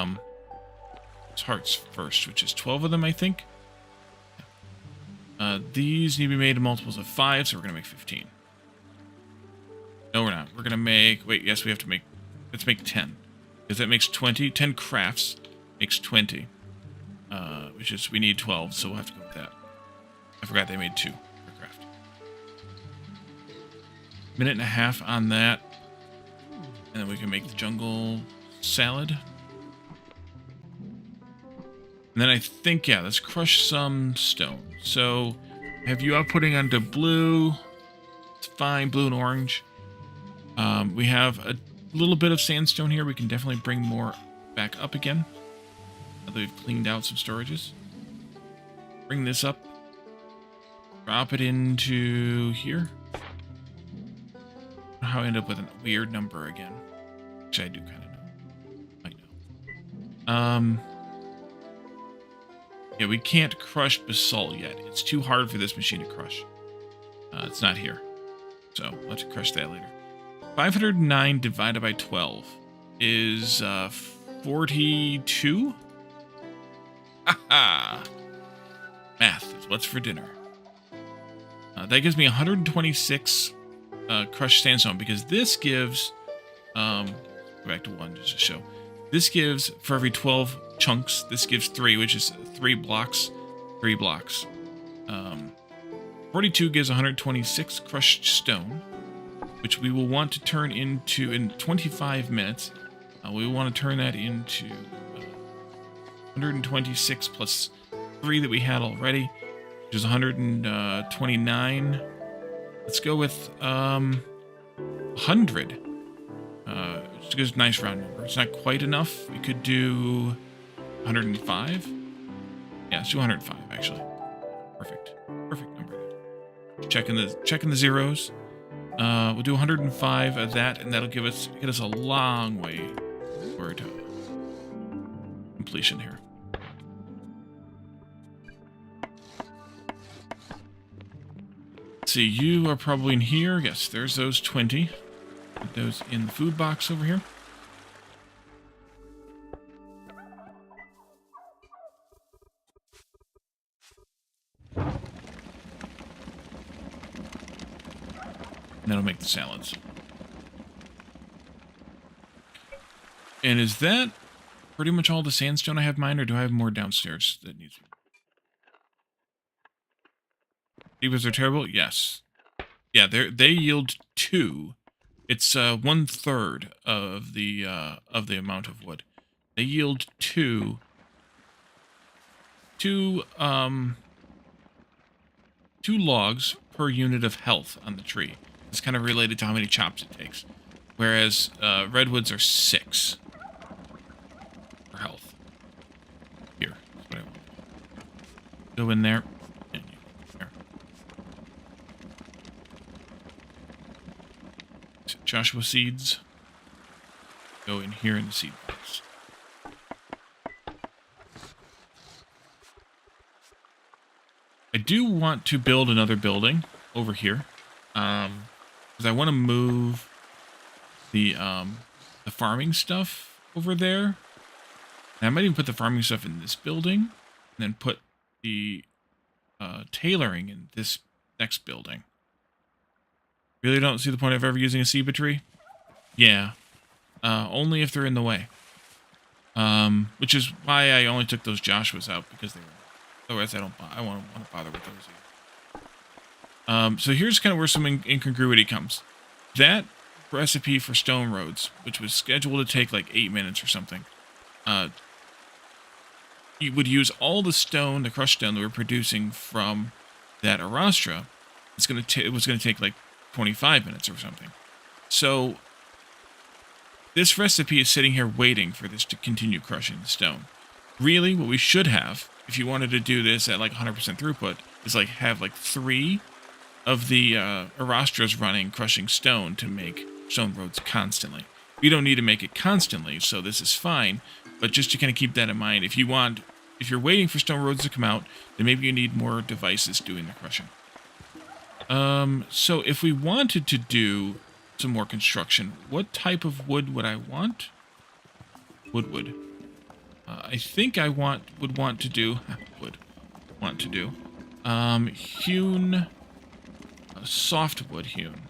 hearts first, which is 12 of them, I think. These need to be made in multiples of 5, so we're going to make 15. No, we're not. We're going to make... Wait, yes, we have to make... Let's make 10. Because that makes 20. 10 crafts makes 20. Which is... We need 12, so we'll have to go with that. I forgot they made 2 per craft. Minute and a half on that. And then we can make the jungle salad. And then I think, yeah, let's crush some stone. So, have you outputting onto blue. It's fine, blue and orange. We have a little bit of sandstone here. We can definitely bring more back up again. Now that we've cleaned out some storages. Bring this up. Drop it into here. How I end up with a weird number again. Which I do kind of know. I know. Yeah, we can't crush basalt yet. It's too hard for this machine to crush. It's not here. So, let's crush that later. 509 divided by 12 is 42? Haha! Math is what's for dinner. That gives me 126 crushed sandstone, because this gives... go back to 1 just to show. This gives, for every 12 chunks, this gives 3, which is 3 blocks. 3 blocks. 42 gives 126 crushed stone, which we will want to turn into, in 25 minutes, we will want to turn that into 126 plus 3 that we had already, which which is 129. Let's go with 100. It's a good, nice round number. It's not quite enough. We could do 105. Yeah, let's do 105 actually. Perfect. Perfect number. Checking the zeros. We'll do 105 of that, and that'll get us a long way toward completion here. Let's see, you are probably in here. Yes, there's those 20. Put those in the food box over here. And that'll make the salads. And is that pretty much all the sandstone I have mined, or do I have more downstairs that needs to be? Zebras are terrible? Yes. Yeah, they yield 2. It's 1/3 of the amount of wood. They yield 2 logs per unit of health on the tree. It's kind of related to how many chops it takes. Whereas redwoods are 6 for health. Here, that's what I want. Go in there. And there. Joshua seeds. Go in here in the seed box. I do want to build another building over here. Because I want to move the farming stuff over there. And I might even put the farming stuff in this building, and then put the tailoring in this next building. Really don't see the point of ever using a ceiba tree? Yeah. Only if they're in the way. Which is why I only took those Joshuas out, because they were. Otherwise, I won't want to bother with those either. So here's kind of where some incongruity comes. That recipe for stone roads, which was scheduled to take like 8 minutes or something, you would use all the stone, the crushed stone that we're producing from that Arastra. It was going to take like 25 minutes or something. So this recipe is sitting here waiting for this to continue crushing the stone. Really, what we should have, if you wanted to do this at like 100% throughput, is like have like 3 of the Arastras running, crushing stone to make stone roads constantly. We don't need to make it constantly, so this is fine. But just to kind of keep that in mind, if you're waiting for stone roads to come out, then maybe you need more devices doing the crushing. So if we wanted to do some more construction, what type of wood would I want? Wood. I think I would want to do hewn, softwood hewn,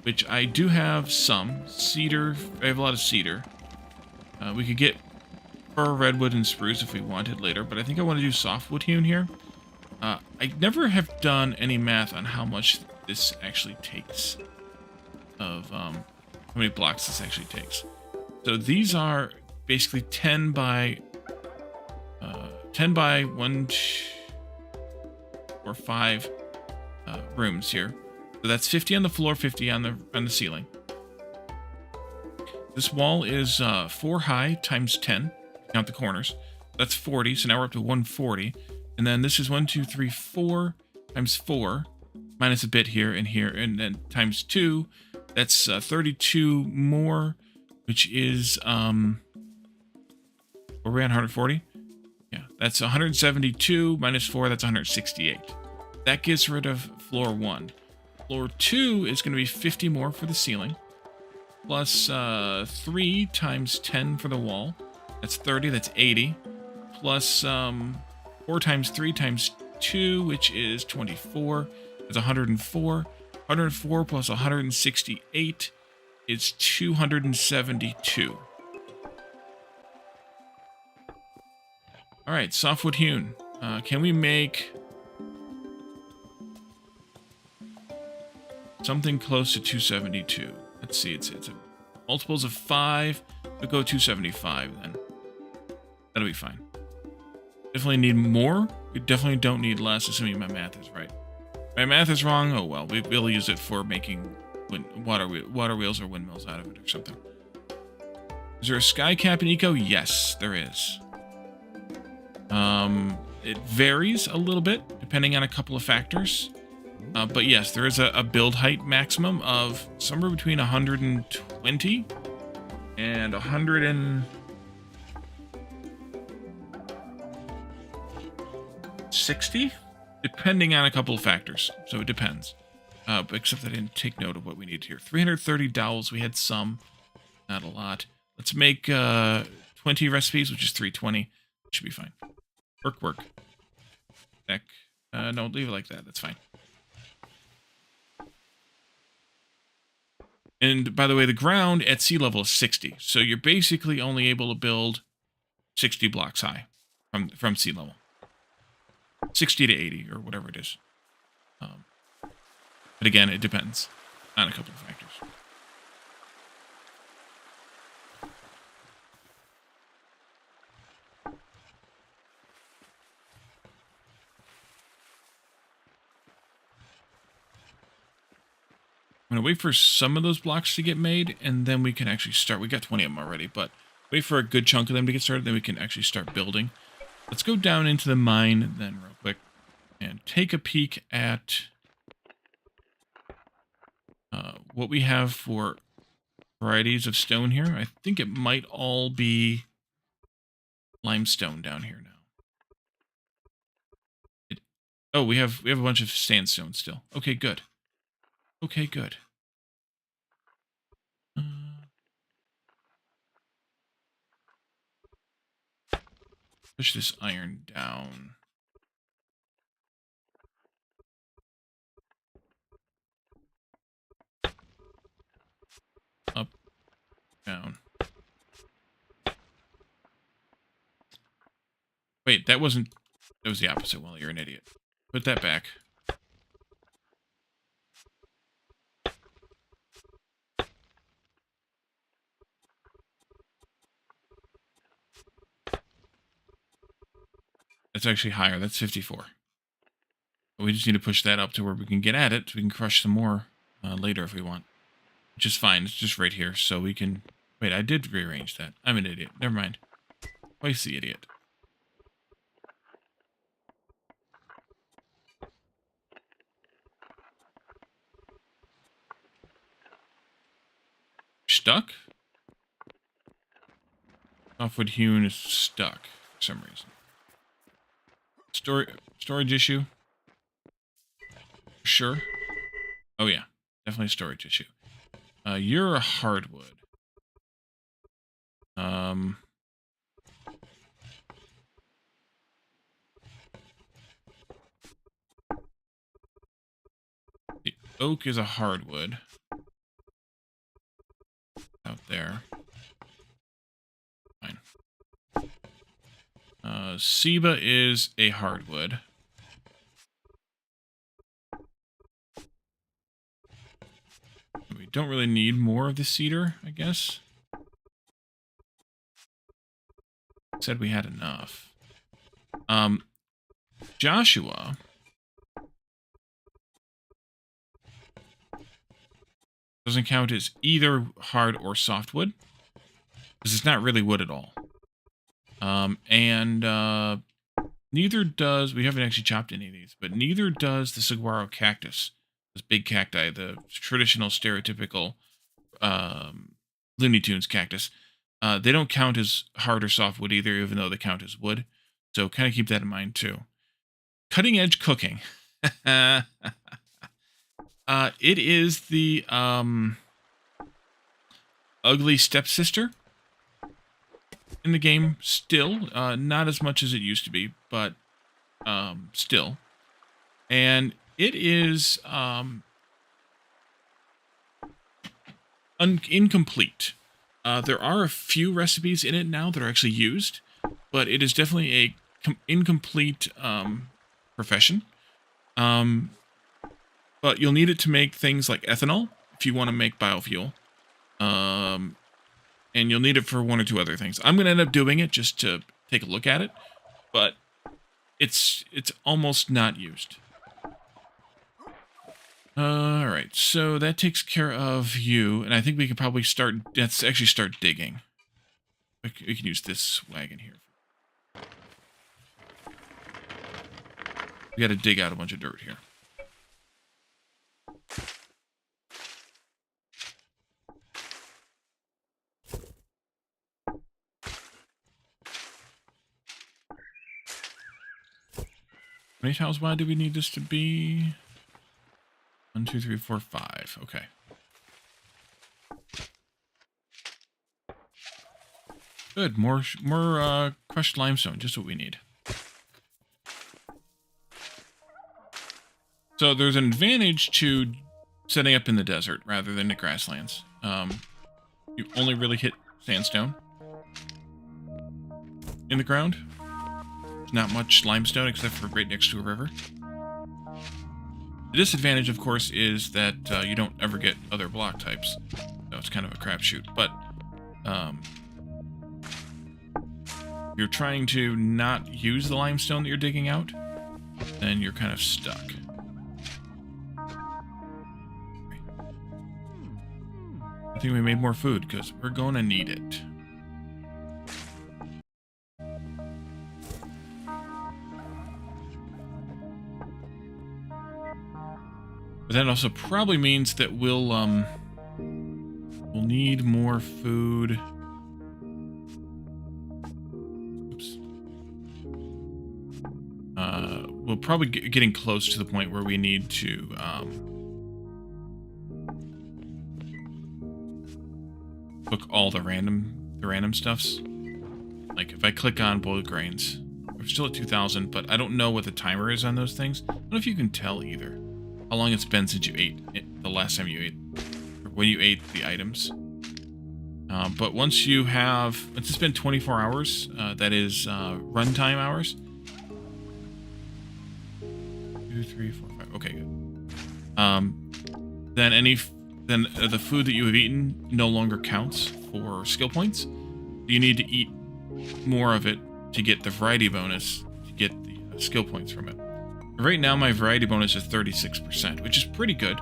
which I do have some cedar. I have a lot of cedar. We could get fir, redwood, and spruce if we wanted later, but I think I want to do softwood hewn here. I never have done any math on how much this actually takes, of how many blocks this actually takes. So these are basically 10 by 1 or 5 rooms here. So that's 50 on the floor, 50 on the ceiling. This wall is 4 high times 10. Count the corners. That's 40. So now we're up to 140. And then this is 1, 2, 3, 4 times 4, minus a bit here, and then times 2. That's 32 more, which is were we on 140? Yeah, that's 172 minus 4. That's 168. That gets rid of floor 1. Floor 2 is going to be 50 more for the ceiling, plus 3 times 10 for the wall. That's 30. That's 80. Plus 4 times 3 times 2, which is 24. That's 104. 104 plus 168 is 272. All right, softwood hewn. Can we make something close to 272? Let's see. It's a multiples of 5. We'll go 275 then. That'll be fine. Definitely need more We definitely don't need less, assuming my math is right. If my math is wrong, oh well. We'll use it for making water wheels or windmills out of it or something. Is there a sky cap in Eco? Yes, there is. It varies a little bit depending on a couple of factors. But yes, there is a build height maximum of somewhere between 120 and 160, depending on a couple of factors. So it depends. Except I didn't take note of what we need here. 330 dowels. We had some, not a lot. Let's make 20 recipes, which is 320. Should be fine. Work. Heck. No, leave it like that. That's fine. And by the way, the ground at sea level is 60. So you're basically only able to build 60 blocks high from sea level. 60 to 80 or whatever it is. But again, it depends on a couple of factors. I'm going to wait for some of those blocks to get made, and then we can actually start. We got 20 of them already, but wait for a good chunk of them to get started, then we can actually start building. Let's go down into the mine then real quick and take a peek at what we have for varieties of stone here. I think it might all be limestone down here now. Oh, we have a bunch of sandstone still. Okay, good. Okay, good. Push this iron down. Up, down. Wait, that was the opposite. Well, you're an idiot. Put that back. That's actually higher. That's 54. But we just need to push that up to where we can get at it. So we can crush some more later if we want. Which is fine. It's just right here. So we can... Wait, I did rearrange that. I'm an idiot. Never mind. Twice the idiot. Stuck? Softwood hewn is stuck for some reason. Storage issue? Sure. Oh yeah, definitely a storage issue. You're a hardwood. The oak is a hardwood. Out there. Fine. Ceiba is a hardwood. We don't really need more of the cedar, I guess. Said we had enough. Joshua doesn't count as either hard or softwood, because it's not really wood at all. Neither does, we haven't actually chopped any of these, but neither does the saguaro cactus, this big cacti, the traditional stereotypical Looney Tunes cactus. They don't count as hard or softwood either, even though they count as wood. So kind of keep that in mind too. Cutting edge cooking. It is the ugly stepsister in the game still. Not as much as it used to be, but still. And it is incomplete. There are a few recipes in it now that are actually used, but it is definitely a incomplete profession. But you'll need it to make things like ethanol if you want to make biofuel. And you'll need it for one or two other things. I'm going to end up doing it just to take a look at it. But it's almost not used. All right, so that takes care of you, and I think we can probably start. Let's actually start digging. We can use this wagon here. We got to dig out a bunch of dirt here. How many tiles wide do we need this to be? 1, 2, 3, 4, 5. Okay. Good. More crushed limestone. Just what we need. So there's an advantage to setting up in the desert rather than the grasslands. You only really hit sandstone in the ground. There's not much limestone except for right next to a river. The disadvantage, of course, is that you don't ever get other block types. So it's kind of a crapshoot. But you're trying to not use the limestone that you're digging out, then you're kind of stuck. I think we made more food because we're going to need it. But that also probably means that we'll need more food. Oops. We'll probably getting close to the point where we need to cook all the random stuffs. Like if I click on boiled grains, we're still at 2,000, but I don't know what the timer is on those things. I don't know if you can tell either. How long it's been since you ate it, the last time you ate, or when you ate the items. But once it's been 24 hours, that is runtime hours. 2, 3, 4, 5. Okay, good. Then the food that you have eaten no longer counts for skill points. You need to eat more of it to get the variety bonus to get the skill points from it. Right now, my variety bonus is 36%, which is pretty good.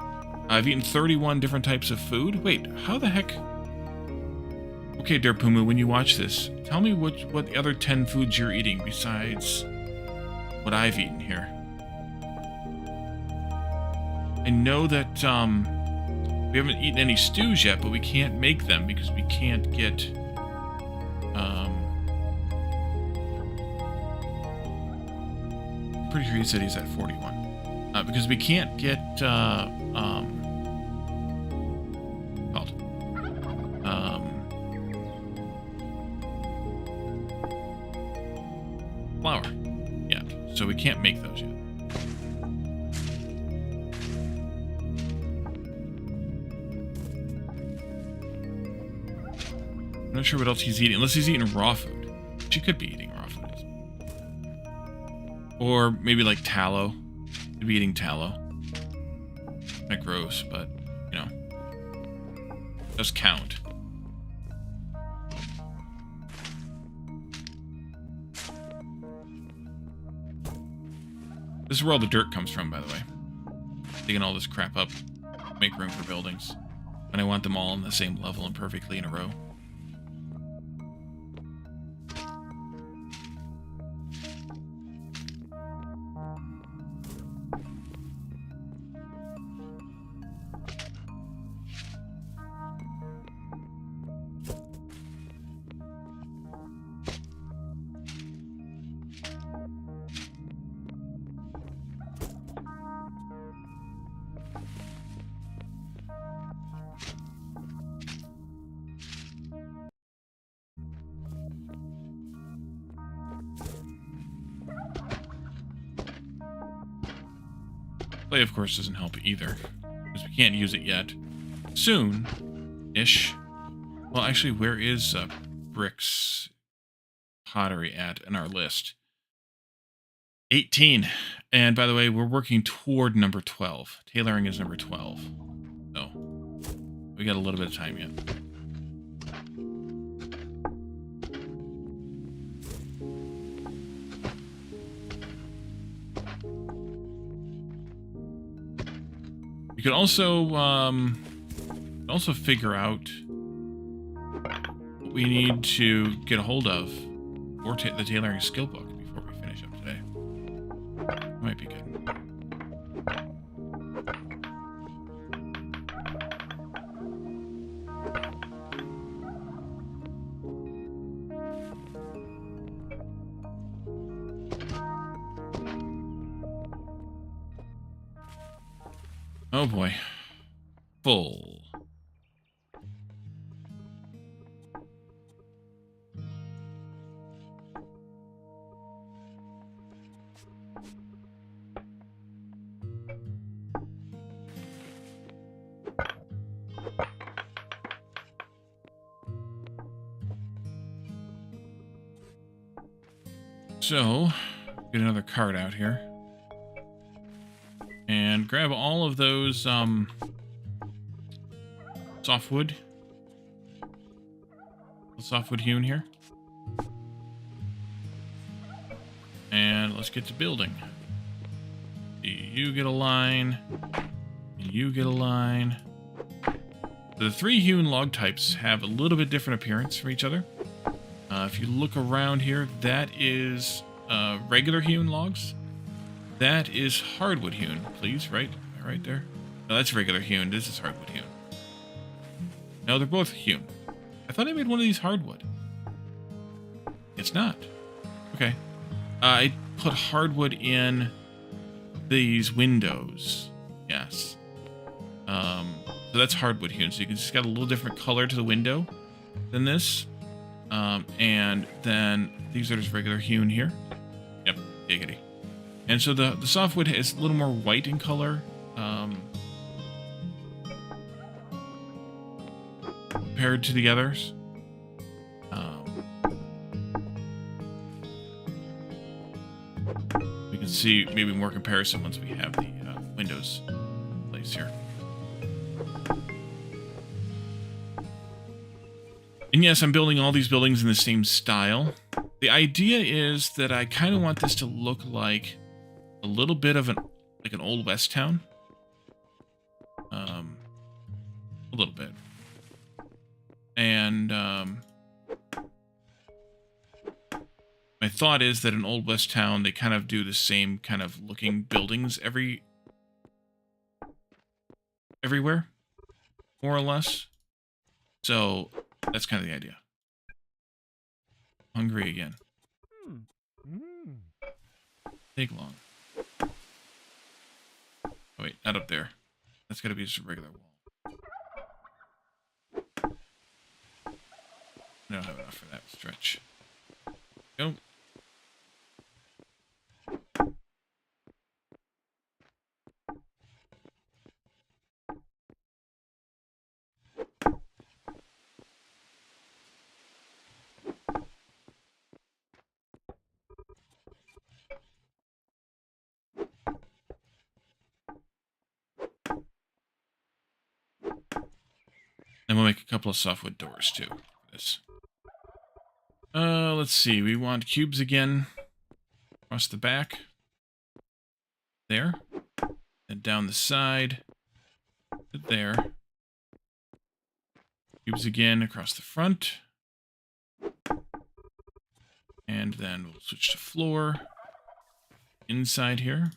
I've eaten 31 different types of food. Wait, how the heck? Okay, Derpumu, when you watch this, tell me what the other 10 foods you're eating besides what I've eaten here. I know that we haven't eaten any stews yet, but we can't make them because we can't get... pretty sure he said he's at 41. Because we can't get, called, flour. Yeah, so we can't make those yet. I'm not sure what else he's eating, unless he's eating raw food. She could be eating raw food. Or maybe like tallow. Could be eating tallow. Kind of gross, but, you know. Does count. This is where all the dirt comes from, by the way. Digging all this crap up. Make room for buildings. And I want them all on the same level and perfectly in a row. Play, of course, doesn't help either, because we can't use it yet. Soon-ish. Well, actually, where is Brick's pottery at in our list? 18. And by the way, we're working toward number 12. Tailoring is number 12. So, we got a little bit of time yet. You could also figure out what we need to get a hold of, or the tailoring skill book before we finish up today. Might be good. Oh boy. Full. So, get another card out here. And grab all of those, softwood. The softwood hewn here. And let's get to building. You get a line. You get a line. The three hewn log types have a little bit different appearance from each other. If you look around here, that is regular hewn logs. That is hardwood hewn, please, right there. No, that's regular hewn. This is hardwood hewn. No, they're both hewn. I thought I made one of these hardwood. It's not. Okay. I put hardwood in these windows. Yes. So that's hardwood hewn. So you can just got a little different color to the window than this. And then these are just regular hewn here. Yep, giggity. And so the softwood is a little more white in color. Compared to the others. We can see maybe more comparison once we have the windows placed here. And yes, I'm building all these buildings in the same style. The idea is that I kind of want this to look like a little bit of an old west town. A little bit. And my thought is that in Old West Town, they kind of do the same kind of looking buildings everywhere, more or less. So that's kind of the idea. Hungry again. Take long. Oh wait, not up there. That's got to be just a regular wall. I don't have enough for that stretch. Go. And we'll make a couple of softwood doors too. For this. Let's see. We want cubes again. Across the back. There. And down the side. There. Cubes again across the front. And then we'll switch to floor. Inside here.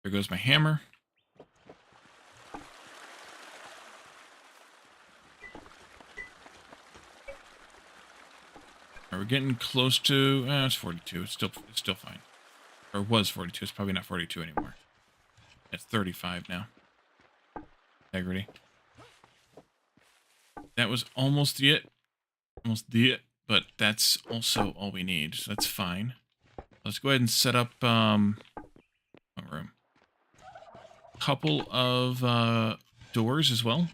There goes my hammer. Are we getting close to? It's 42. It's still fine. Or was 42. It's probably not 42 anymore. It's 35 now. Integrity. That was almost it. Almost it. But that's also all we need. So that's fine. Let's go ahead and set up room. Couple of doors as well.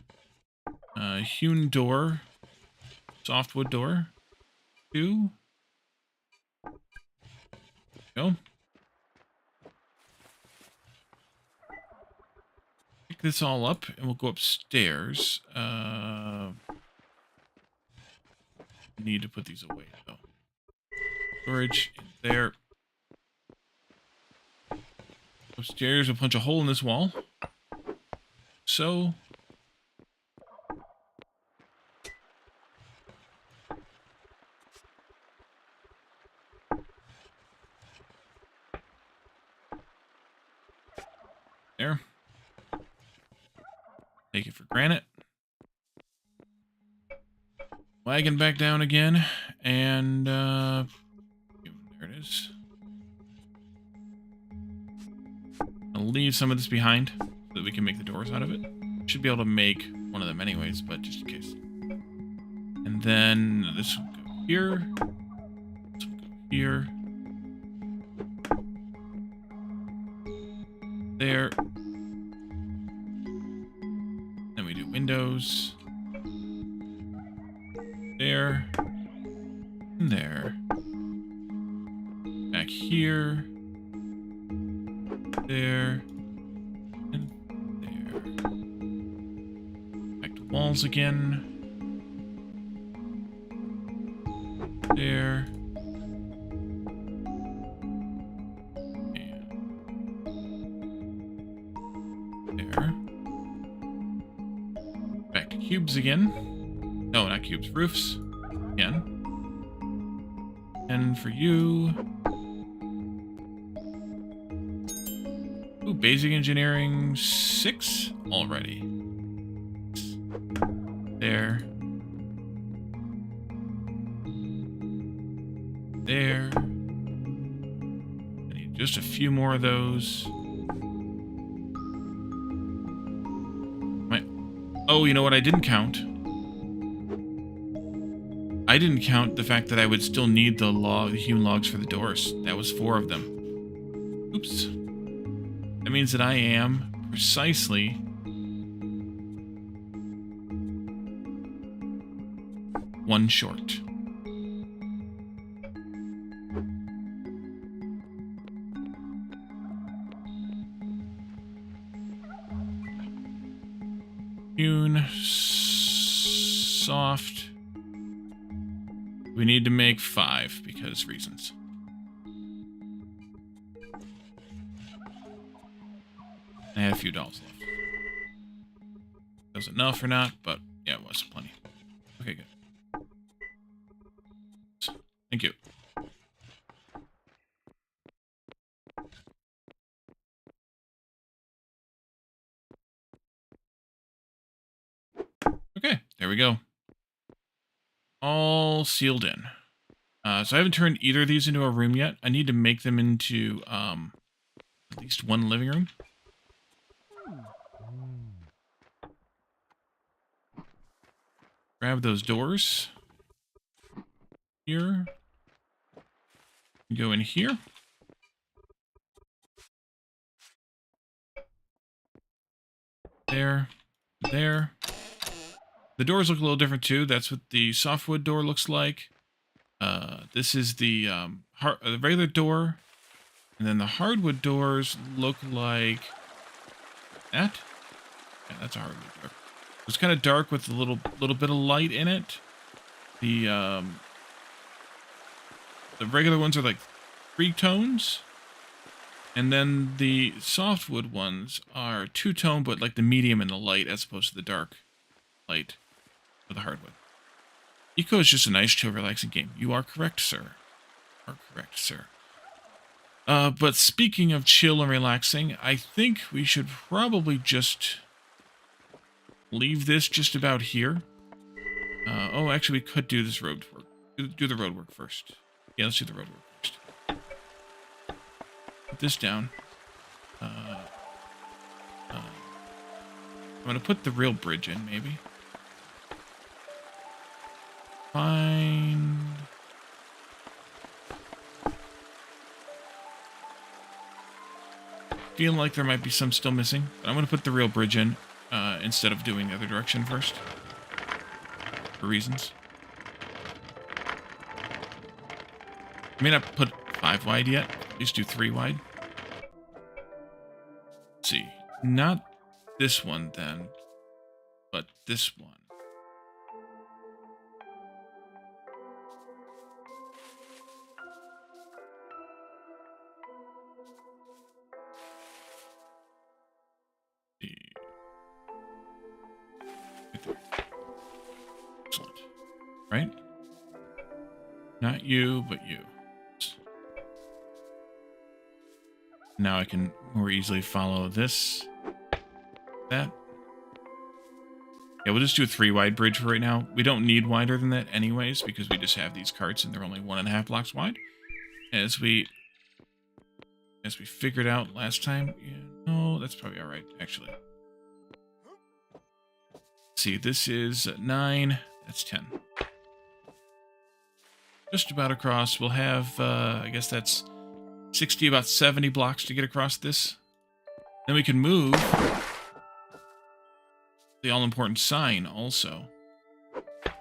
Hewn door. Softwood door. 2. Go. this all up and we'll go upstairs. Need to put these away though. Storage in there. Upstairs, we'll punch a hole in this wall. So. There. Take it for granite. Wagon back down again. And, there it is. I'll leave some of this behind so that we can make the doors out of it. Should be able to make one of them anyways, but just in case. And then this will go here. This will go here. There. Then we do windows. There. And there. Back here. There. And there. Back to walls again. There. Back to cubes again. No, not cubes, roofs. Again. And for you... Ooh, basic engineering 6 already. There. There. I need just a few more of those. Oh, you know what I didn't count? I didn't count the fact that I would still need the hewn logs for the doors. That was 4 of them. Oops. That means that I am precisely 1 short. Hewn, soft. We need to make 5 because reasons. I had a few dolls left. That was enough or not, but yeah, it was plenty. Okay, good. Thank you. Okay, there we go. All sealed in. So I haven't turned either of these into a room yet. I need to make them into at least 1 living room. Grab those doors. Here. Go in here. There. There. The doors look a little different too. That's what the softwood door looks like. This is the regular door. And then the hardwood doors look like that. Yeah, that's a hardwood door. It's kind of dark with a little bit of light in it. The regular ones are like 3 tones. And then the softwood ones are 2-tone, but like the medium and the light as opposed to the dark light for the hardwood. Eco is just a nice, chill, relaxing game. You are correct, sir. You are correct, sir. But speaking of chill and relaxing, I think we should probably just leave this just about here. Oh, actually, we could do this road work. Do the road work first. Yeah, let's do the road work first. Put this down. I'm going to put the real bridge in, maybe. Find... Feel like there might be some still missing, but I'm going to put the real bridge in instead of doing the other direction first. For reasons. I may not put 5 wide yet. At least do 3 wide. Let's see. Not this one then, but this one. Right there. Excellent. Right? Not you, but you. Now I can more easily follow this. That. Yeah, we'll just do a 3-wide bridge for right now. We don't need wider than that anyways, because we just have these carts and they're only 1.5 blocks wide. As we figured out last time. Yeah, no, that's probably alright, actually. See, this is 9, that's 10. Just about across. We'll have, I guess that's 60, about 70 blocks to get across this. Then we can move the all-important sign also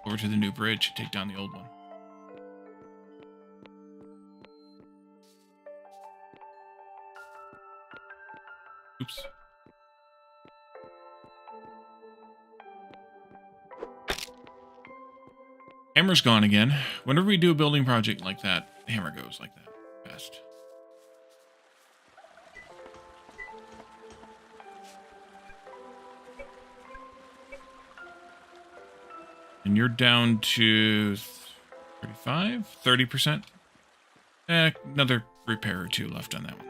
over to the new bridge and take down the old one. Oops. Hammer's gone again. Whenever we do a building project like that, the hammer goes like that. Fast. And you're down to 35, 30%. Another repair or two left on that one.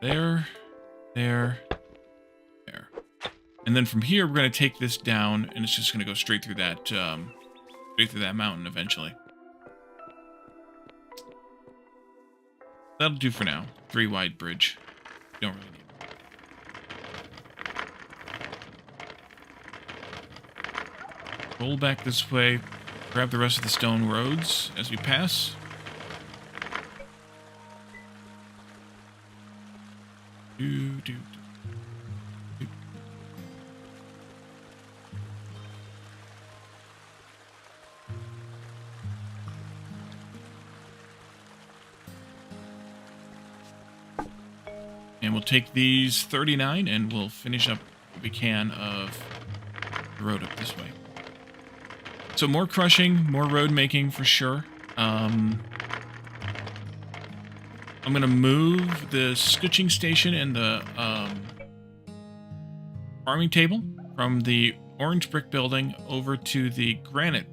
There. And then from here, we're going to take this down, and it's just going to go straight through that mountain eventually. That'll do for now. 3-wide bridge. Don't really need it. Roll back this way. Grab the rest of the stone roads as we pass. And we'll take these 39 and we'll finish up what we can of the road up this way. So more crushing, more road making for sure. I'm going to move the stitching station and the farming table from the orange brick building over to the granite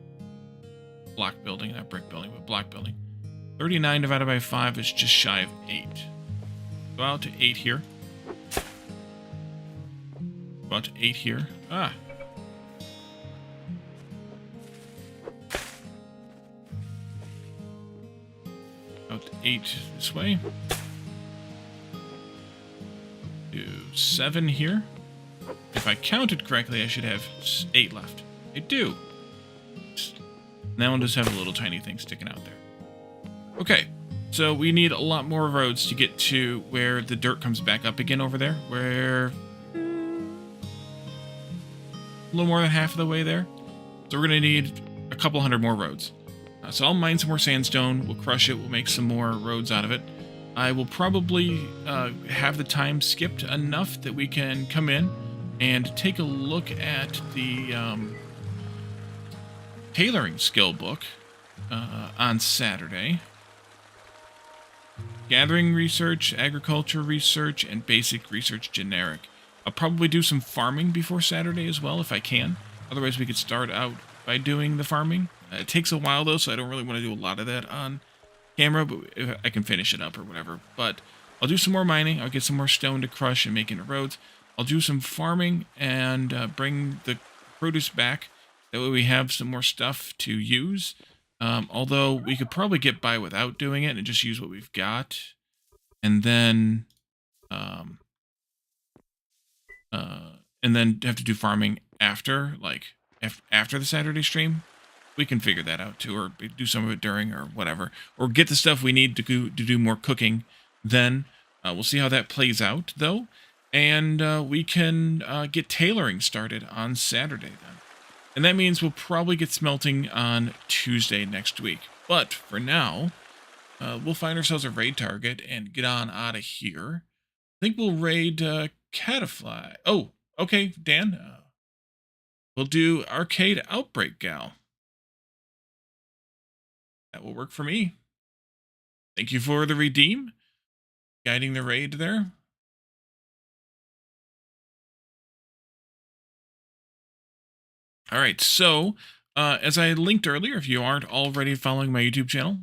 block building. Not brick building, but block building. 39 divided by 5 is just shy of 8. Go out to 8 here. Go out to 8 here. Ah. Out to 8 this way. Do 7 here. If I counted correctly, I should have 8 left. I do. Now I'll just have a little tiny thing sticking out there. Okay. So we need a lot more roads to get to where the dirt comes back up again over there. Where a little more than half of the way there. So we're going to need a couple hundred more roads. So I'll mine some more sandstone. We'll crush it. We'll make some more roads out of it. I will probably have the time skipped enough that we can come in and take a look at the tailoring skill book on Saturday. Gathering research, agriculture research, and basic research generic. I'll probably do some farming before Saturday as well if I can. Otherwise we could start out by doing the farming. It takes a while though, so I don't really want to do a lot of that on camera, but I can finish it up or whatever. But I'll do some more mining. I'll get some more stone to crush and make into roads. I'll do some farming and bring the produce back. That way we have some more stuff to use. Although we could probably get by without doing it and just use what we've got. And then have to do farming after, like after the Saturday stream. We can figure that out too, or do some of it during or whatever. Or get the stuff we need to do more cooking then. We'll see how that plays out though. And we can get tailoring started on Saturday then. And that means we'll probably get smelting on Tuesday next week. But for now, We'll find ourselves a raid target and get on out of here. I think we'll raid Catafly. Oh, okay, Dan. We'll do Arcade Outbreak Gal. That will work for me. Thank you for the redeem. Guiding the raid there. All right, so as I linked earlier, if you aren't already following my YouTube channel,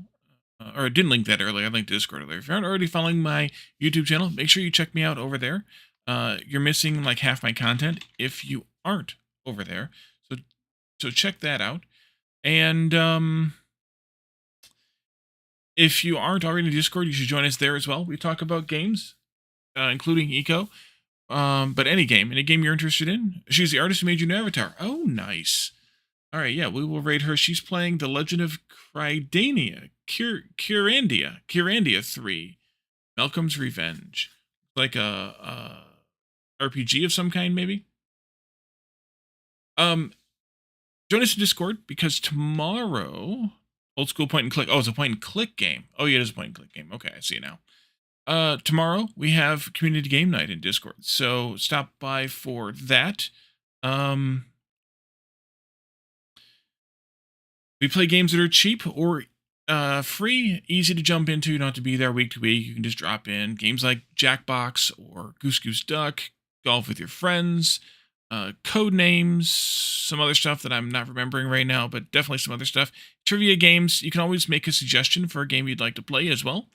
or I didn't link that earlier, I linked Discord earlier. If you aren't already following my YouTube channel, make sure you check me out over there. You're missing like half my content if you aren't over there. So check that out. And if you aren't already in Discord, you should join us there as well. We talk about games, including Eco, but any game you're interested in. She's the artist who made your new avatar. Oh, nice. All right, yeah, we will raid her. She's playing The Legend of Crydania, Curandia 3, Malcolm's Revenge. Like a RPG of some kind, maybe. Join us in Discord because tomorrow, old school point and click. Oh, it's a point and click game. Oh, yeah, it is a point and click game. Okay, I see it now. Tomorrow we have community game night in Discord, so stop by for that. We play games that are cheap or free, easy to jump into. You don't have to be there week to week. You can just drop in games like Jackbox or Goose Goose Duck, golf with your friends, code names, some other stuff that I'm not remembering right now, but definitely some other stuff. Trivia games. You can always make a suggestion for a game you'd like to play as well.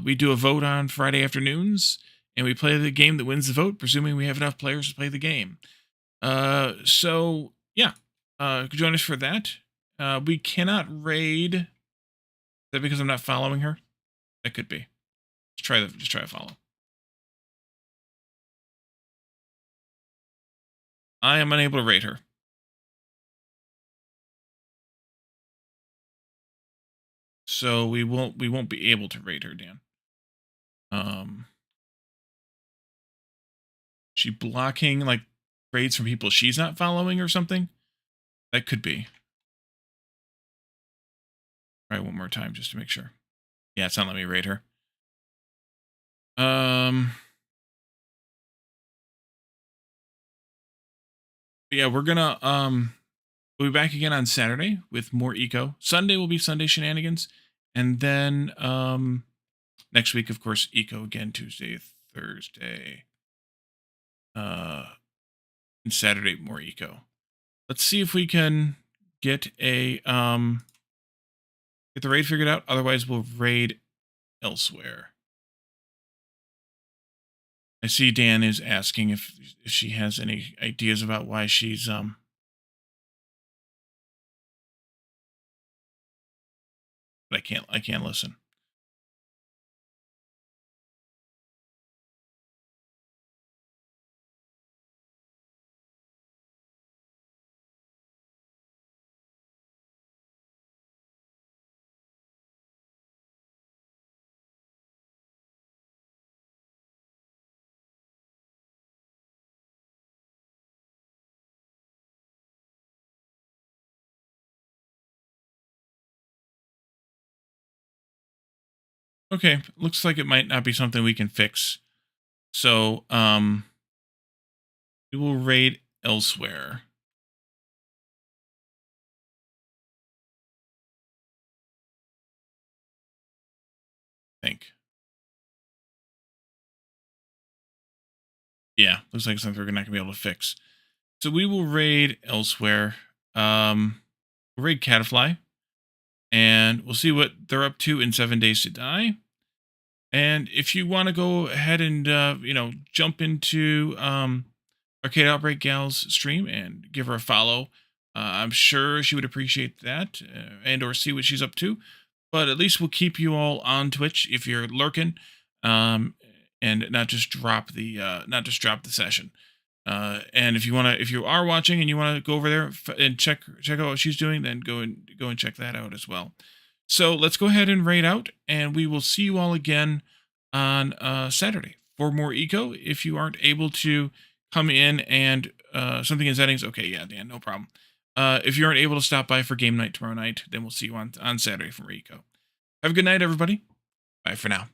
We do a vote on Friday afternoons, and we play the game that wins the vote, presuming we have enough players to play the game. So yeah, join us for that. We cannot raid. Is that because I'm not following her? That could be. Just try to follow. I am unable to raid her. So we won't be able to raid her, Dan. She blocking like raids from people she's not following or something? That could be. Try one more time just to make sure. Yeah, it's not letting me raid her. But yeah, we're gonna we'll be back again on Saturday with more Eco. Sunday will be Sunday shenanigans, and then next week, of course, Eco again, Tuesday, Thursday, and Saturday more Eco. Let's see if we can get a get the raid figured out. Otherwise, we'll raid elsewhere. I see Dan is asking if she has any ideas about why she's but I can't listen. Okay, looks like it might not be something we can fix. So, we will raid elsewhere. I think. Yeah, looks like something we're not gonna be able to fix. So we will raid elsewhere. We'll raid Catafly, and we'll see what they're up to in 7 Days to Die. And if you want to go ahead and jump into Arcade Outbreak Gal's stream and give her a follow, I'm sure she would appreciate that, and or see what she's up to. But at least we'll keep you all on Twitch if you're lurking, and not just drop the session. And if you are watching and you want to go over there and check out what she's doing, then go and check that out as well. So let's go ahead and raid out, and we will see you all again on Saturday for more Eco. If you aren't able to come in and something in settings, okay, yeah, Dan, no problem. If you aren't able to stop by for game night tomorrow night, then we'll see you on Saturday for Eco. Have a good night, everybody. Bye for now.